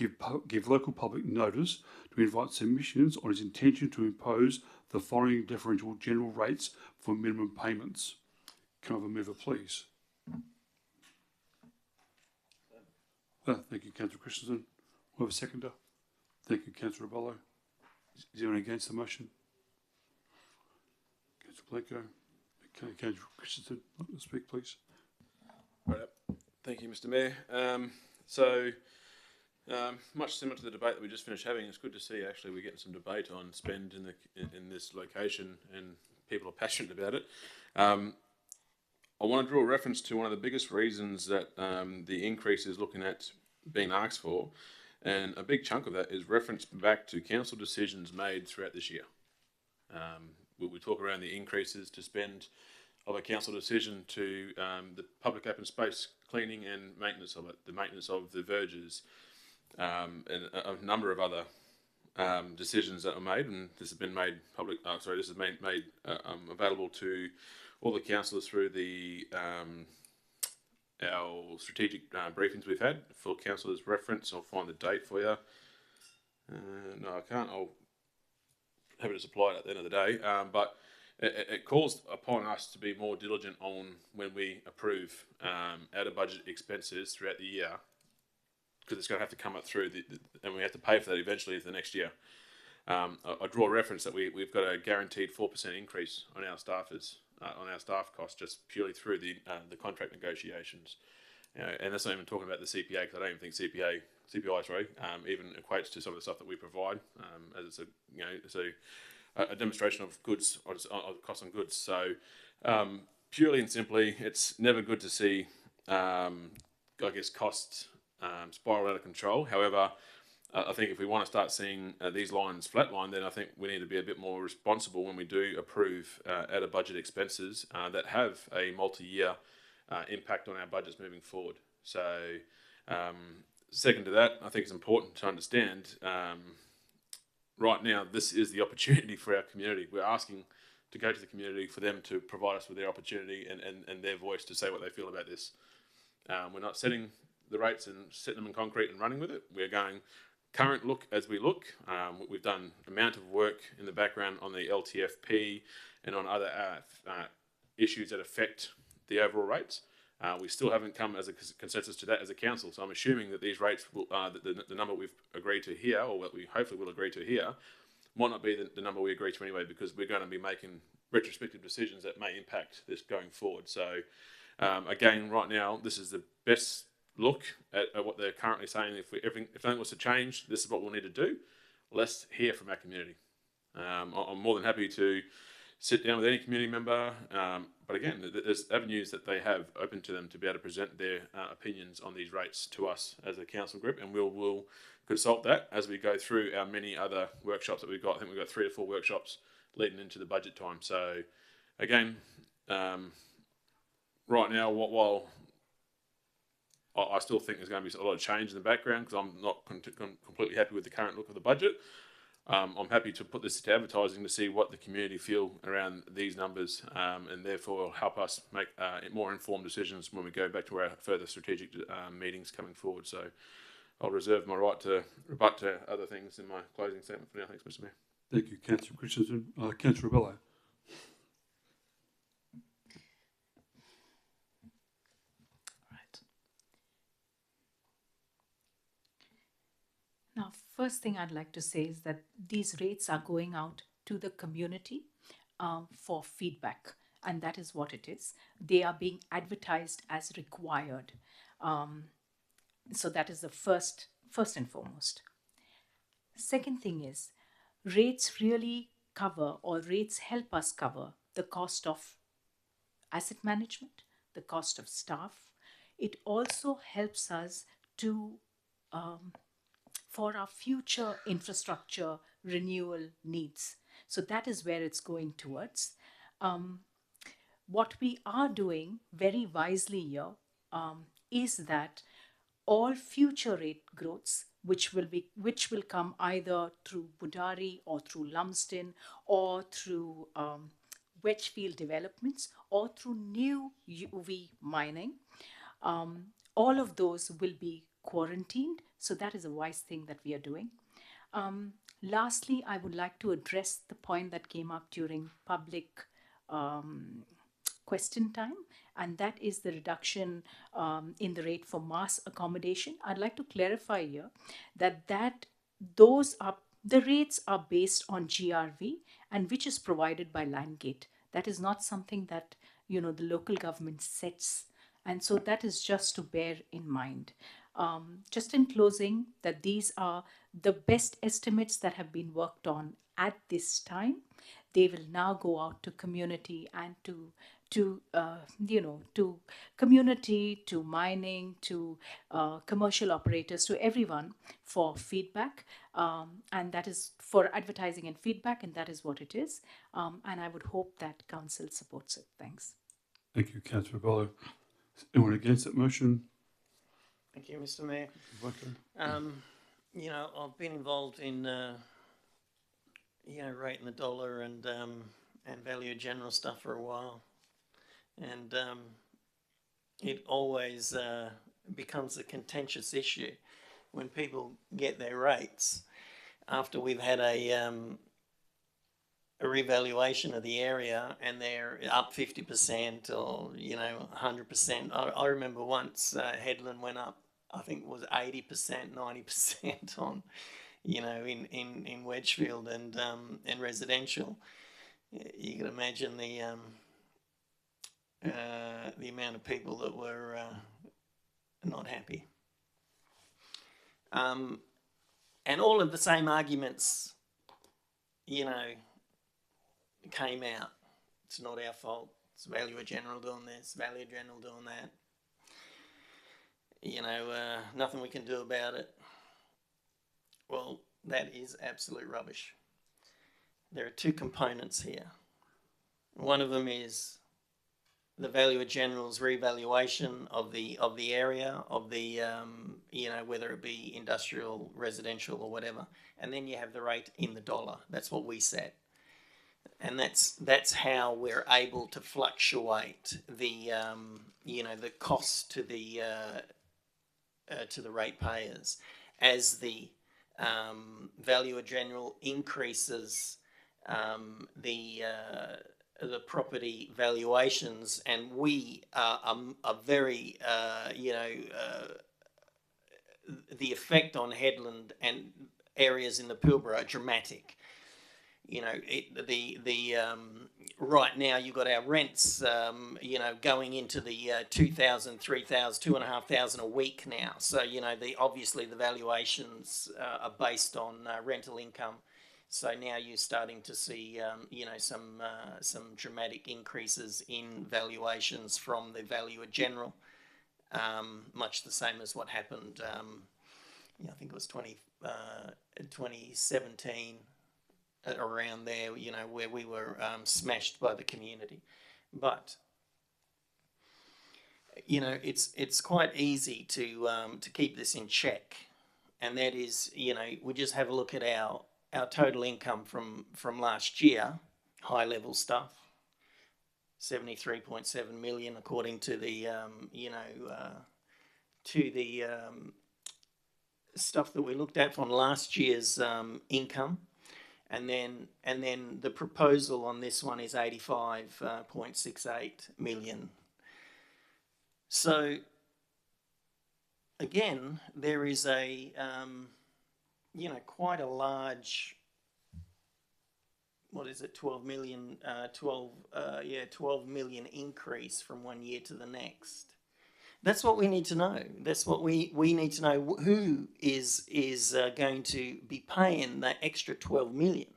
give local public notice to invite submissions on its intention to impose the following differential general rates for minimum payments. Can I have a mover, please? Thank you, Councillor Christensen. Will I have a seconder? Thank you, Councillor Abello. Is anyone against the motion? Councillor Blanco. Okay, Councillor Christensen, speak, please. Right up. Thank you, Mr. Mayor. Much similar to the debate that we just finished having, it's good to see actually we're getting some debate on spend in this location and people are passionate about it. I want to draw a reference to one of the biggest reasons that the increase is looking at being asked for, and a big chunk of that is referenced back to council decisions made throughout this year. We talk around the increases to spend of a council decision to the public open space cleaning and maintenance of it, the maintenance of the verges, and a number of other decisions that were made, and this has been made public. This is made available to all the councillors through the our strategic briefings we've had for councillors' reference. I'll find the date for you. No, I can't. I'll have it supplied at the end of the day. But it calls upon us to be more diligent on when we approve out of budget expenses throughout the year, because it's going to have to come up through, and we have to pay for that eventually for the next year. I draw a reference that we've got a guaranteed 4% increase on our staffers, on our staff costs, just purely through the contract negotiations. And that's not even talking about the CPA, because I don't even think CPI even equates to some of the stuff that we provide, as it's a demonstration of goods, or cost on goods. So purely and simply, it's never good to see, costs spiral out of control. However, I think if we want to start seeing these lines flatline, then I think we need to be a bit more responsible when we do approve out of budget expenses that have a multi-year impact on our budgets moving forward. So second to that, I think it's important to understand right now this is the opportunity for our community. We're asking to go to the community for them to provide us with their opportunity and their voice to say what they feel about this. We're not setting the rates and setting them in concrete and running with it. We're going current look as we look. We've done amount of work in the background on the LTFP and on other issues that affect the overall rates. We still haven't come as a consensus to that as a council, so I'm assuming that these rates, will, the number we've agreed to here, or what we hopefully will agree to here, might not be the number we agree to anyway, because we're going to be making retrospective decisions that may impact this going forward. So again, right now, this is the best look at what they're currently saying. If anything was to change, this is what we'll need to do. Let's hear from our community. I'm more than happy to sit down with any community member, but again, there's avenues that they have open to them to be able to present their opinions on these rates to us as a council group, and we'll consult that as we go through our many other workshops that we've got. I think we've got 3 to 4 workshops leading into the budget time. So again, right now, while I still think there's going to be a lot of change in the background, because I'm not completely happy with the current look of the budget. I'm happy to put this to advertising to see what the community feel around these numbers, and therefore help us make more informed decisions when we go back to our further strategic meetings coming forward. So I'll reserve my right to rebut to other things in my closing statement for now. Thanks, Mr. Mayor. Thank you, Councillor Christensen. Councillor Abello. Now, first thing I'd like to say is that these rates are going out to the community for feedback, and that is what it is. They are being advertised as required. So that is the first and foremost. Second thing is, rates really cover, or rates help us cover, the cost of asset management, the cost of staff. It also helps us to for our future infrastructure renewal needs. So that is where it's going towards. what we are doing very wisely here is that all future rate growths, which will come either through Budari or through Lumsden or through Wedgefield developments or through new UV mining, all of those will be quarantined. So that is a wise thing that we are doing. Lastly, I would like to address the point that came up during public question time, and that is the reduction in the rate for mass accommodation. I'd like to clarify here that the rates are based on GRV, and which is provided by Landgate. That is not something that the local government sets, and so that is just to bear in mind. Just in closing, that these are the best estimates that have been worked on at this time. They will now go out to community and to community, to mining, to commercial operators, to everyone for feedback. And that is for advertising and feedback, and that is what it is. And I would hope that council supports it. Thanks. Thank you, Councillor Barlow. Anyone against that motion? Thank you, Mr. Mayor. Okay. I've been involved in, rating the dollar and value general stuff for a while. And it always becomes a contentious issue when people get their rates after we've had a revaluation of the area and they're up 50% or 100%. I remember once Headland went up, I think it was 80%, 90% on in Wedgefield and residential. You can imagine the amount of people that were not happy. And all of the same arguments, came out. It's not our fault. It's Valuer General doing this, Valuer General doing that. Nothing we can do about it. Well, that is absolute rubbish. There are two components here. One of them is the Valuer General's revaluation of the area, of the whether it be industrial, residential, or whatever, and then you have the rate in the dollar. That's what we set, and that's how we're able to fluctuate the the cost to the ratepayers as the Valuer General increases the property valuations, and we are very the effect on Headland and areas in the Pilbara are dramatic. Right now you've got our rents going into the 2,000, 3,000, 2,500 a week now. So obviously the valuations are based on rental income. So now you're starting to see some dramatic increases in valuations from the Valuer General, much the same as what happened. I think it was 2017. Around there, where we were smashed by the community. But it's quite easy to keep this in check, and that is, we just have a look at our total income from last year, high level stuff, 73.7 million according to the stuff that we looked at from last year's income. And then the proposal on this one is 85.68 million. So again, there is a quite a large, 12 million, 12 million increase from one year to the next. That's what we need to know. That's what we need to know. Who is going to be paying that extra 12 million?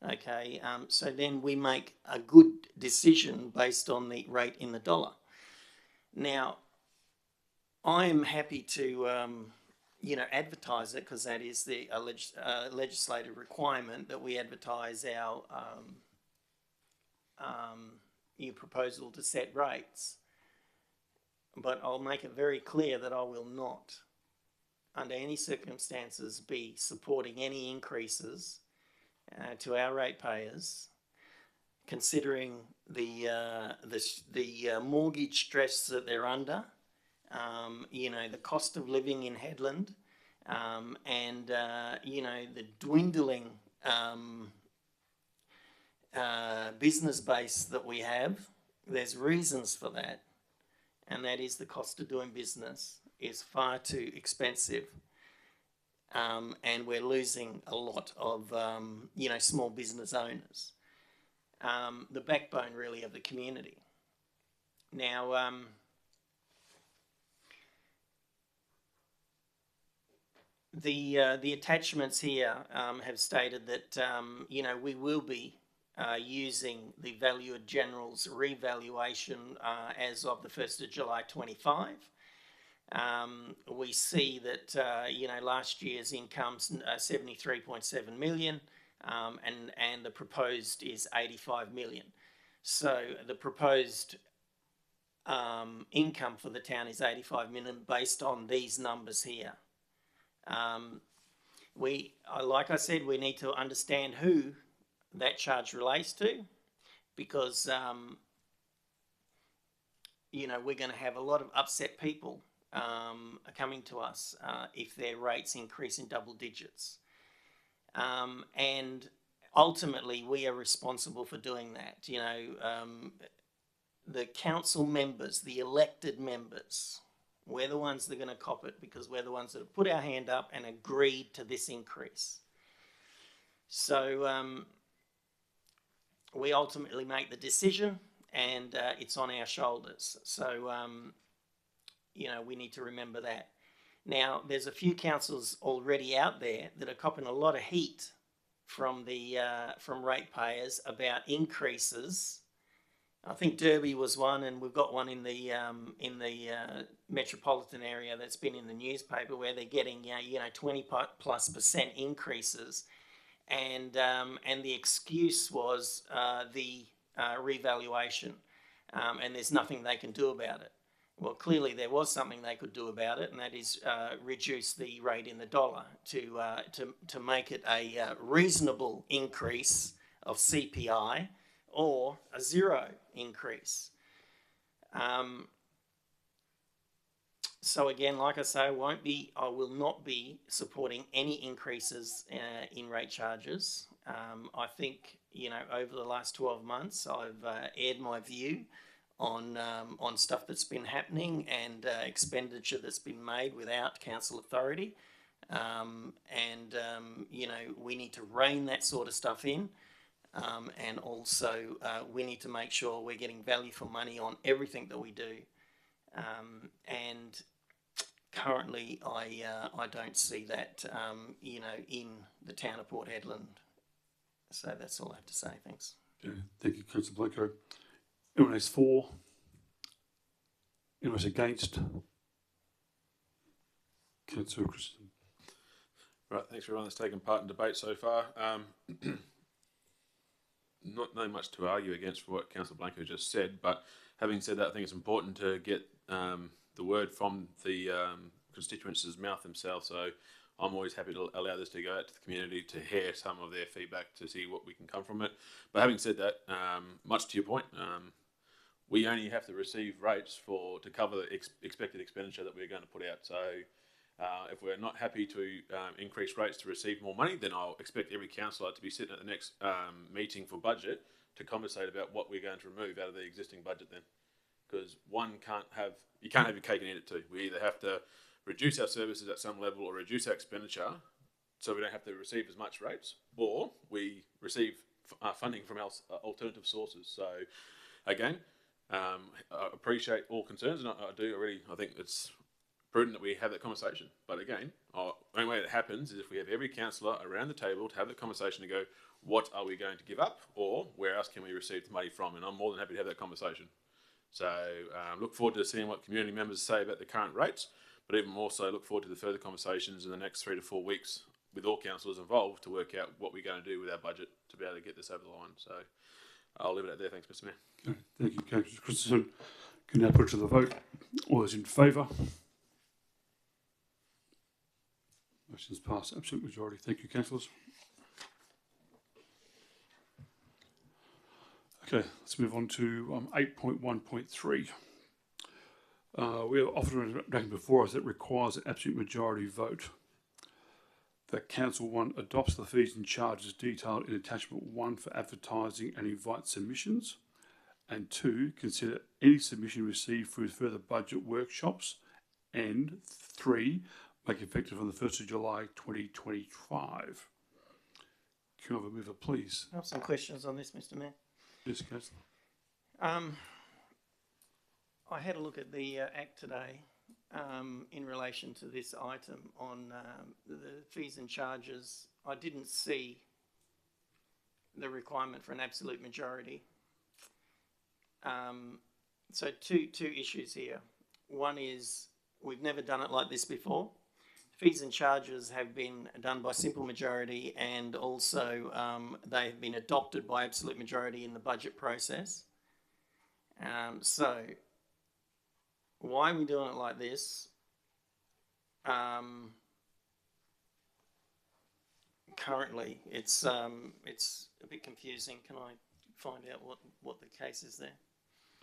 Okay, so then we make a good decision based on the rate in the dollar. Now, I am happy to advertise it, because that is the legislative requirement that we advertise our your proposal to set rates. But I'll make it very clear that I will not, under any circumstances, be supporting any increases to our ratepayers, considering the mortgage stress that they're under, the cost of living in Headland, and the dwindling business base that we have. There's reasons for that, and that is the cost of doing business is far too expensive, and we're losing a lot of small business owners, the backbone really of the community. Now, the attachments here have stated that we will be using the Valuer-General's revaluation as of the 1st of July 25. We see that last year's income's 73.7 million, and the proposed is 85 million. So the proposed income for the town is 85 million based on these numbers here. Like I said, we need to understand who that charge relates to, because we're going to have a lot of upset people coming to us if their rates increase in double digits, and ultimately we are responsible for doing that. The council members, the elected members, we're the ones that are going to cop it, because we're the ones that have put our hand up and agreed to this increase. So we ultimately make the decision, and it's on our shoulders. So, we need to remember that. Now, there's a few councils already out there that are copping a lot of heat from ratepayers about increases. I think Derby was one, and we've got one in the metropolitan area that's been in the newspaper, where they're getting 20+% increases, and the excuse was the revaluation, and there's nothing they can do about it. Well, clearly there was something they could do about it, and that is reduce the rate in the dollar to make it a reasonable increase of CPI, or a zero increase. So again, like I say, I will not be supporting any increases in rate charges. I think, over the last 12 months, I've aired my view on stuff that's been happening, and expenditure that's been made without council authority. We need to rein that sort of stuff in. And also we need to make sure we're getting value for money on everything that we do. And currently I don't see that, in the town of Port Hedland. So that's all I have to say. Thanks. Okay. Thank you, Councillor Blanco. Anyone is for? Anyone is against? Councillor Christensen. Right, thanks for everyone that's taken part in debate so far. Not much to argue against for what Councillor Blanco just said, but having said that, I think it's important to get the word from the constituents' mouth themselves. So I'm always happy to allow this to go out to the community to hear some of their feedback, to see what we can come from it. But having said that, much to your point, we only have to receive rates to cover the expected expenditure that we're going to put out. So if we're not happy to increase rates to receive more money, then I'll expect every councillor to be sitting at the next meeting for budget to conversate about what we're going to remove out of the existing budget then. Because you can't have your cake and eat it too. We either have to reduce our services at some level, or reduce our expenditure so we don't have to receive as much rates, or we receive funding from alternative sources. So again, I appreciate all concerns, and I think it's prudent that we have that conversation. But again, the only way that happens is if we have every councillor around the table to have that conversation to go, what are we going to give up, or where else can we receive the money from? And I'm more than happy to have that conversation. So look forward to seeing what community members say about the current rates, but even more so look forward to the further conversations in the next 3 to 4 weeks with all councillors involved to work out what we're going to do with our budget to be able to get this over the line. So I'll leave it at there. Thanks, Mr. Mayor. Okay, thank you, Councillor Christensen. Can now put it to the vote. All those in favour? Motion's passed, absolute majority. Thank you, councillors. Okay, let's move on to 8.1.3. We have offered a recommendation before us that requires an absolute majority vote. That Council 1 adopts the fees and charges detailed in Attachment 1 for advertising and invite submissions, and 2, consider any submission received through further budget workshops, and 3, make effective on the 1st of July 2025. Can I have a mover, please? I have some questions on this, Mr. Mayor. Yes, Councillor. I had a look at the Act today in relation to this item on the fees and charges. I didn't see the requirement for an absolute majority. So two issues here. One is we've never done it like this before. Fees and charges have been done by simple majority, and also they have been adopted by absolute majority in the budget process. So why are we doing it like this? Currently, it's a bit confusing. Can I find out what the case is there?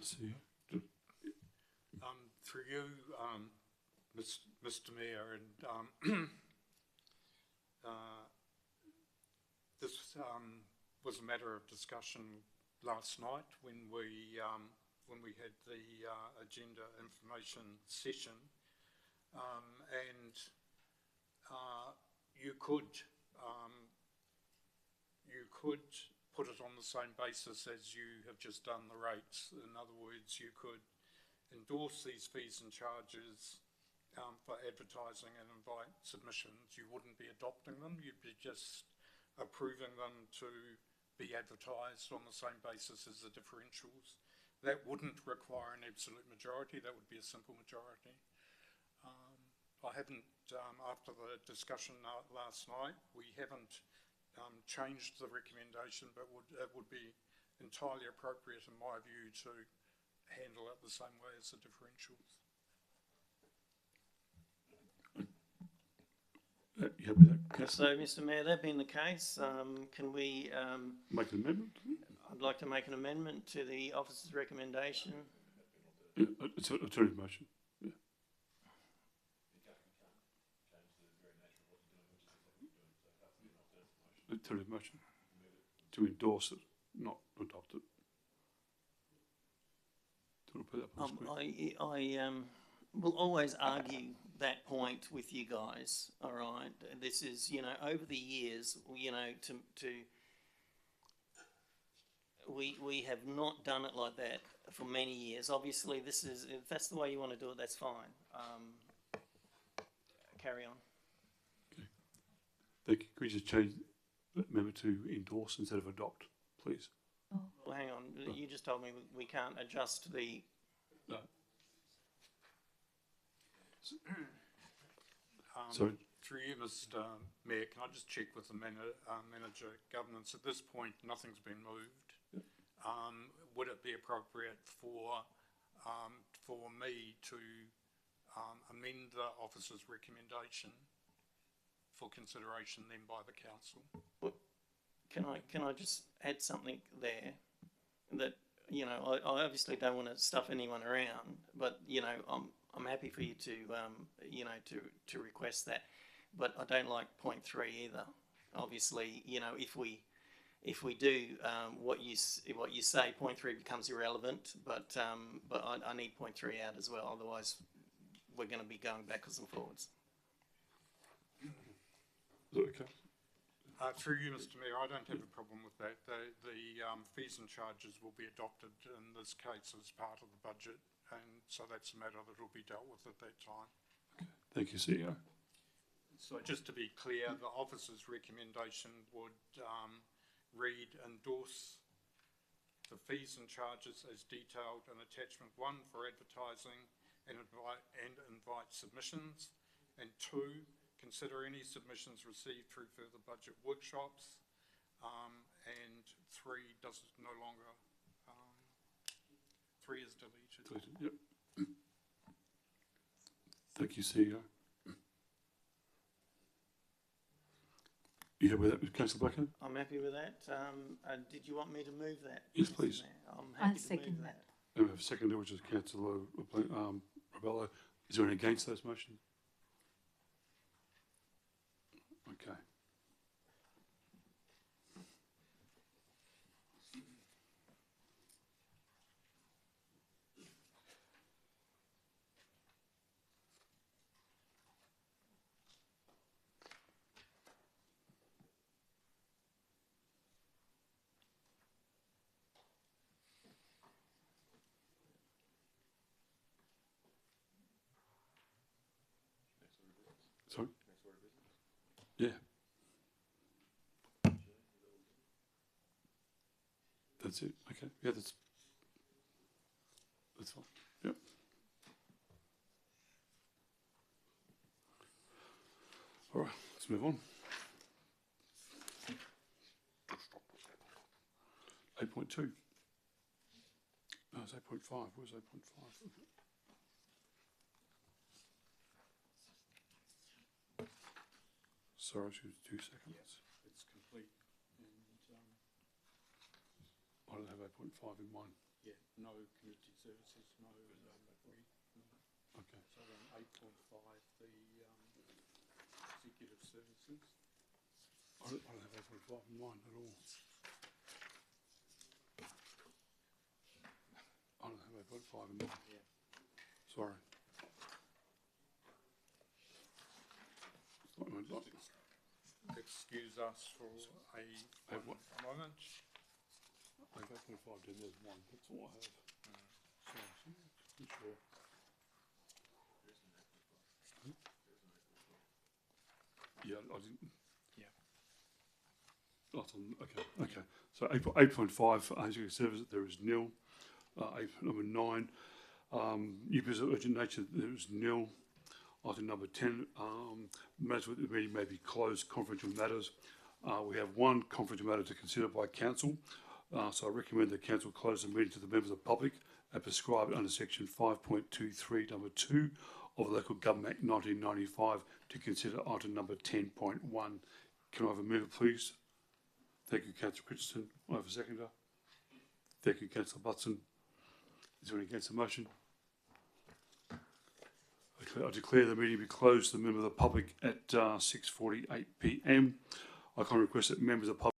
See. Through you, Mr. Mayor, and this was a matter of discussion last night when we had the agenda information session, and you could put it on the same basis as you have just done the rates. In other words, you could endorse these fees and charges for advertising and invite submissions. You wouldn't be adopting them, you'd be just approving them to be advertised on the same basis as the differentials. That wouldn't require an absolute majority, that would be a simple majority. I haven't, after the discussion last night, we haven't changed the recommendation, but it would be entirely appropriate in my view to handle it the same way as the differentials. You happy with that, So, Mr. Mayor, that being the case, can we? make an amendment? I'd like to make an amendment to the officer's recommendation. Yeah, it's an alternative motion. Yeah. Alternative motion to endorse it, not adopt it. Do you want to put that up on the screen? I will always argue that point with you guys. All right, this is, you know, over the years, you know, we have not done it like that for many years. Obviously, this is, if that's the way you want to do it, that's fine. Carry on. Okay. Thank you. Could we just change that amendment to endorse instead of adopt, please? Well, hang on. You just told me we can't adjust the. No. Sorry. Through you, Mr. Mayor, can I just check with the manager governance? At this point, nothing's been moved. Yep. Would it be appropriate for me to amend the officer's recommendation for consideration then by the council? Can I just add something there that, you know, I obviously don't want to stuff anyone around, but, you know, I'm happy for you to you know, to request that, but I don't like point 3 either. Obviously, you know, if we do what you say, point 3 becomes irrelevant. But I need point 3 out as well. Otherwise, we're going to be going backwards and forwards. Okay. Through you, Mr. Mayor, I don't have a problem with that. The fees and charges will be adopted in this case as part of the budget, and so that's a matter that will be dealt with at that time. Okay. Thank you, CEO. So just to be clear, the officer's recommendation would read, endorse the fees and charges as detailed in attachment 1 for advertising and invite submissions, and 2, consider any submissions received through further budget workshops, and 3 does no longer, 3 is deleted. Yep. Thank you, CEO. You happy with that, Councillor Blackburn? I'm happy with that. Did you want me to move that? Yes, Mr. please. Mayor? I'm I'll happy to second move that. And we have a seconder, which is Councillor Rebello. Is there any against those motions? Okay. Sorry? Yeah. That's it. Okay. Yeah, that's fine. Yep. All right, let's move on. 8.2. No, it's 8.5. Where's 8.5? Okay. Sorry, just 2 seconds. It's complete, and I don't have 8.5 in mind. yeah, no community services, no. Okay. So on 8.5, the executive services. I don't have 8.5 in mind at all. I don't have 8.5 in mind. Yeah. Sorry. It's not my lot. Excuse us for a what? moment. I have 8.5 then there's one. That's all I have. Sorry, I'm sure. Yeah, I didn't. Yeah. Oh, it's on, okay. So 8.5 for executive service, there is nil. 8.9, new business of urgent nature, there is nil. Item number 10, matters with the meeting may be closed, confidential matters. We have one confidential matter to consider by council. So I recommend that council close the meeting to the members of the public as prescribed under section 5.23 number 2 of the Local Government Act 1995 to consider item number 10.1. Can I have a mover, please? Thank you, Councillor Christensen. I have a seconder. Thank you, Councillor Butson. Is there any against the motion? I declare the meeting be closed to the member of the public at 6:48 p.m. I can request that members of the public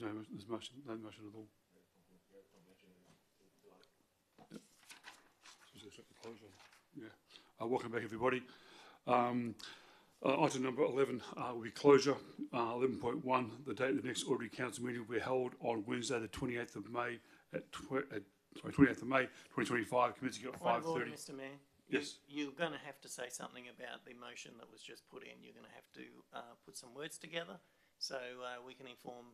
there's motion, no motion at all. Yep. So just the closure. Yeah. Welcome back, everybody. Item number 11 will be closure. 11.1, the date of the next ordinary council meeting will be held on Wednesday, the 28th of May at 28th of May 2025, commencing at Point of order, 5:30. Mr Mayor. Yes. You're going to have to say something about the motion that was just put in. You're going to have to put some words together so we can inform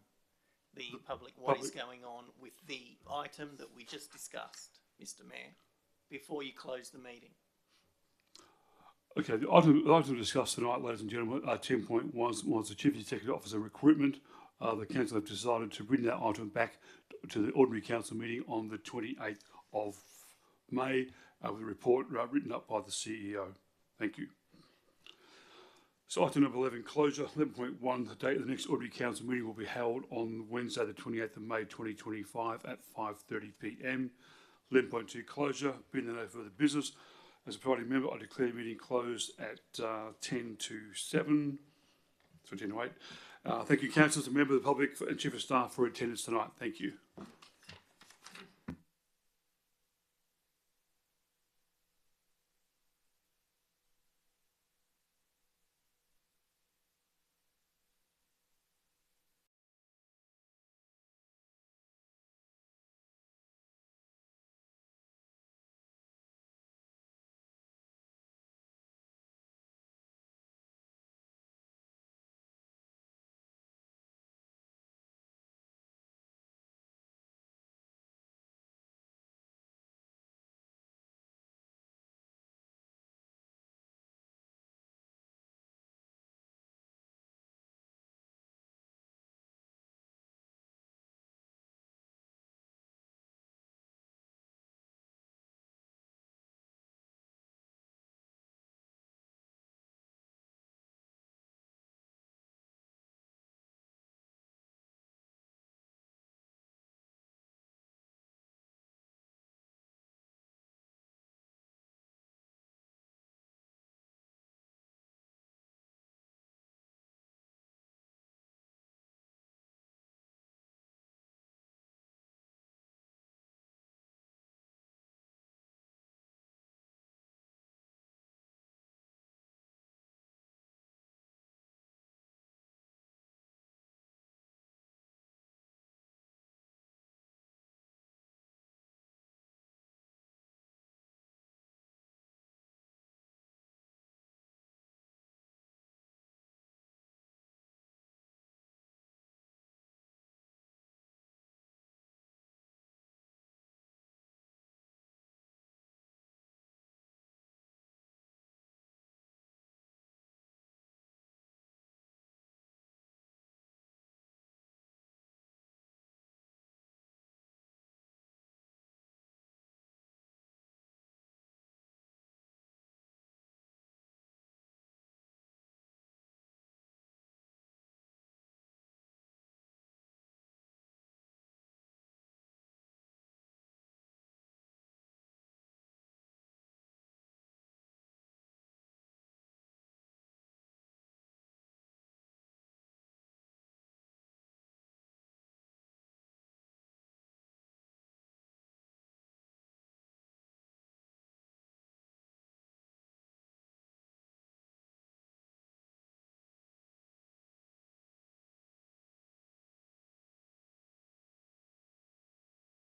the public what is going on with the item that we just discussed, Mr Mayor, before you close the meeting. Okay, the item discussed tonight, ladies and gentlemen, 10.1 was the Chief Executive Officer recruitment. The council have decided to bring that item back to the ordinary council meeting on the 28th of May with a report written up by the CEO. Thank you. So item number 11, closure. 11.1, the date of the next ordinary council meeting will be held on Wednesday, the 28th of May 2025 at 5:30 p.m. 11.2, closure. Being there no further business. As a priority member, I declare the meeting closed at 10 to 7, so 10 to 8. Thank you, councillors and members of the public and chief of staff for attendance tonight. Thank you.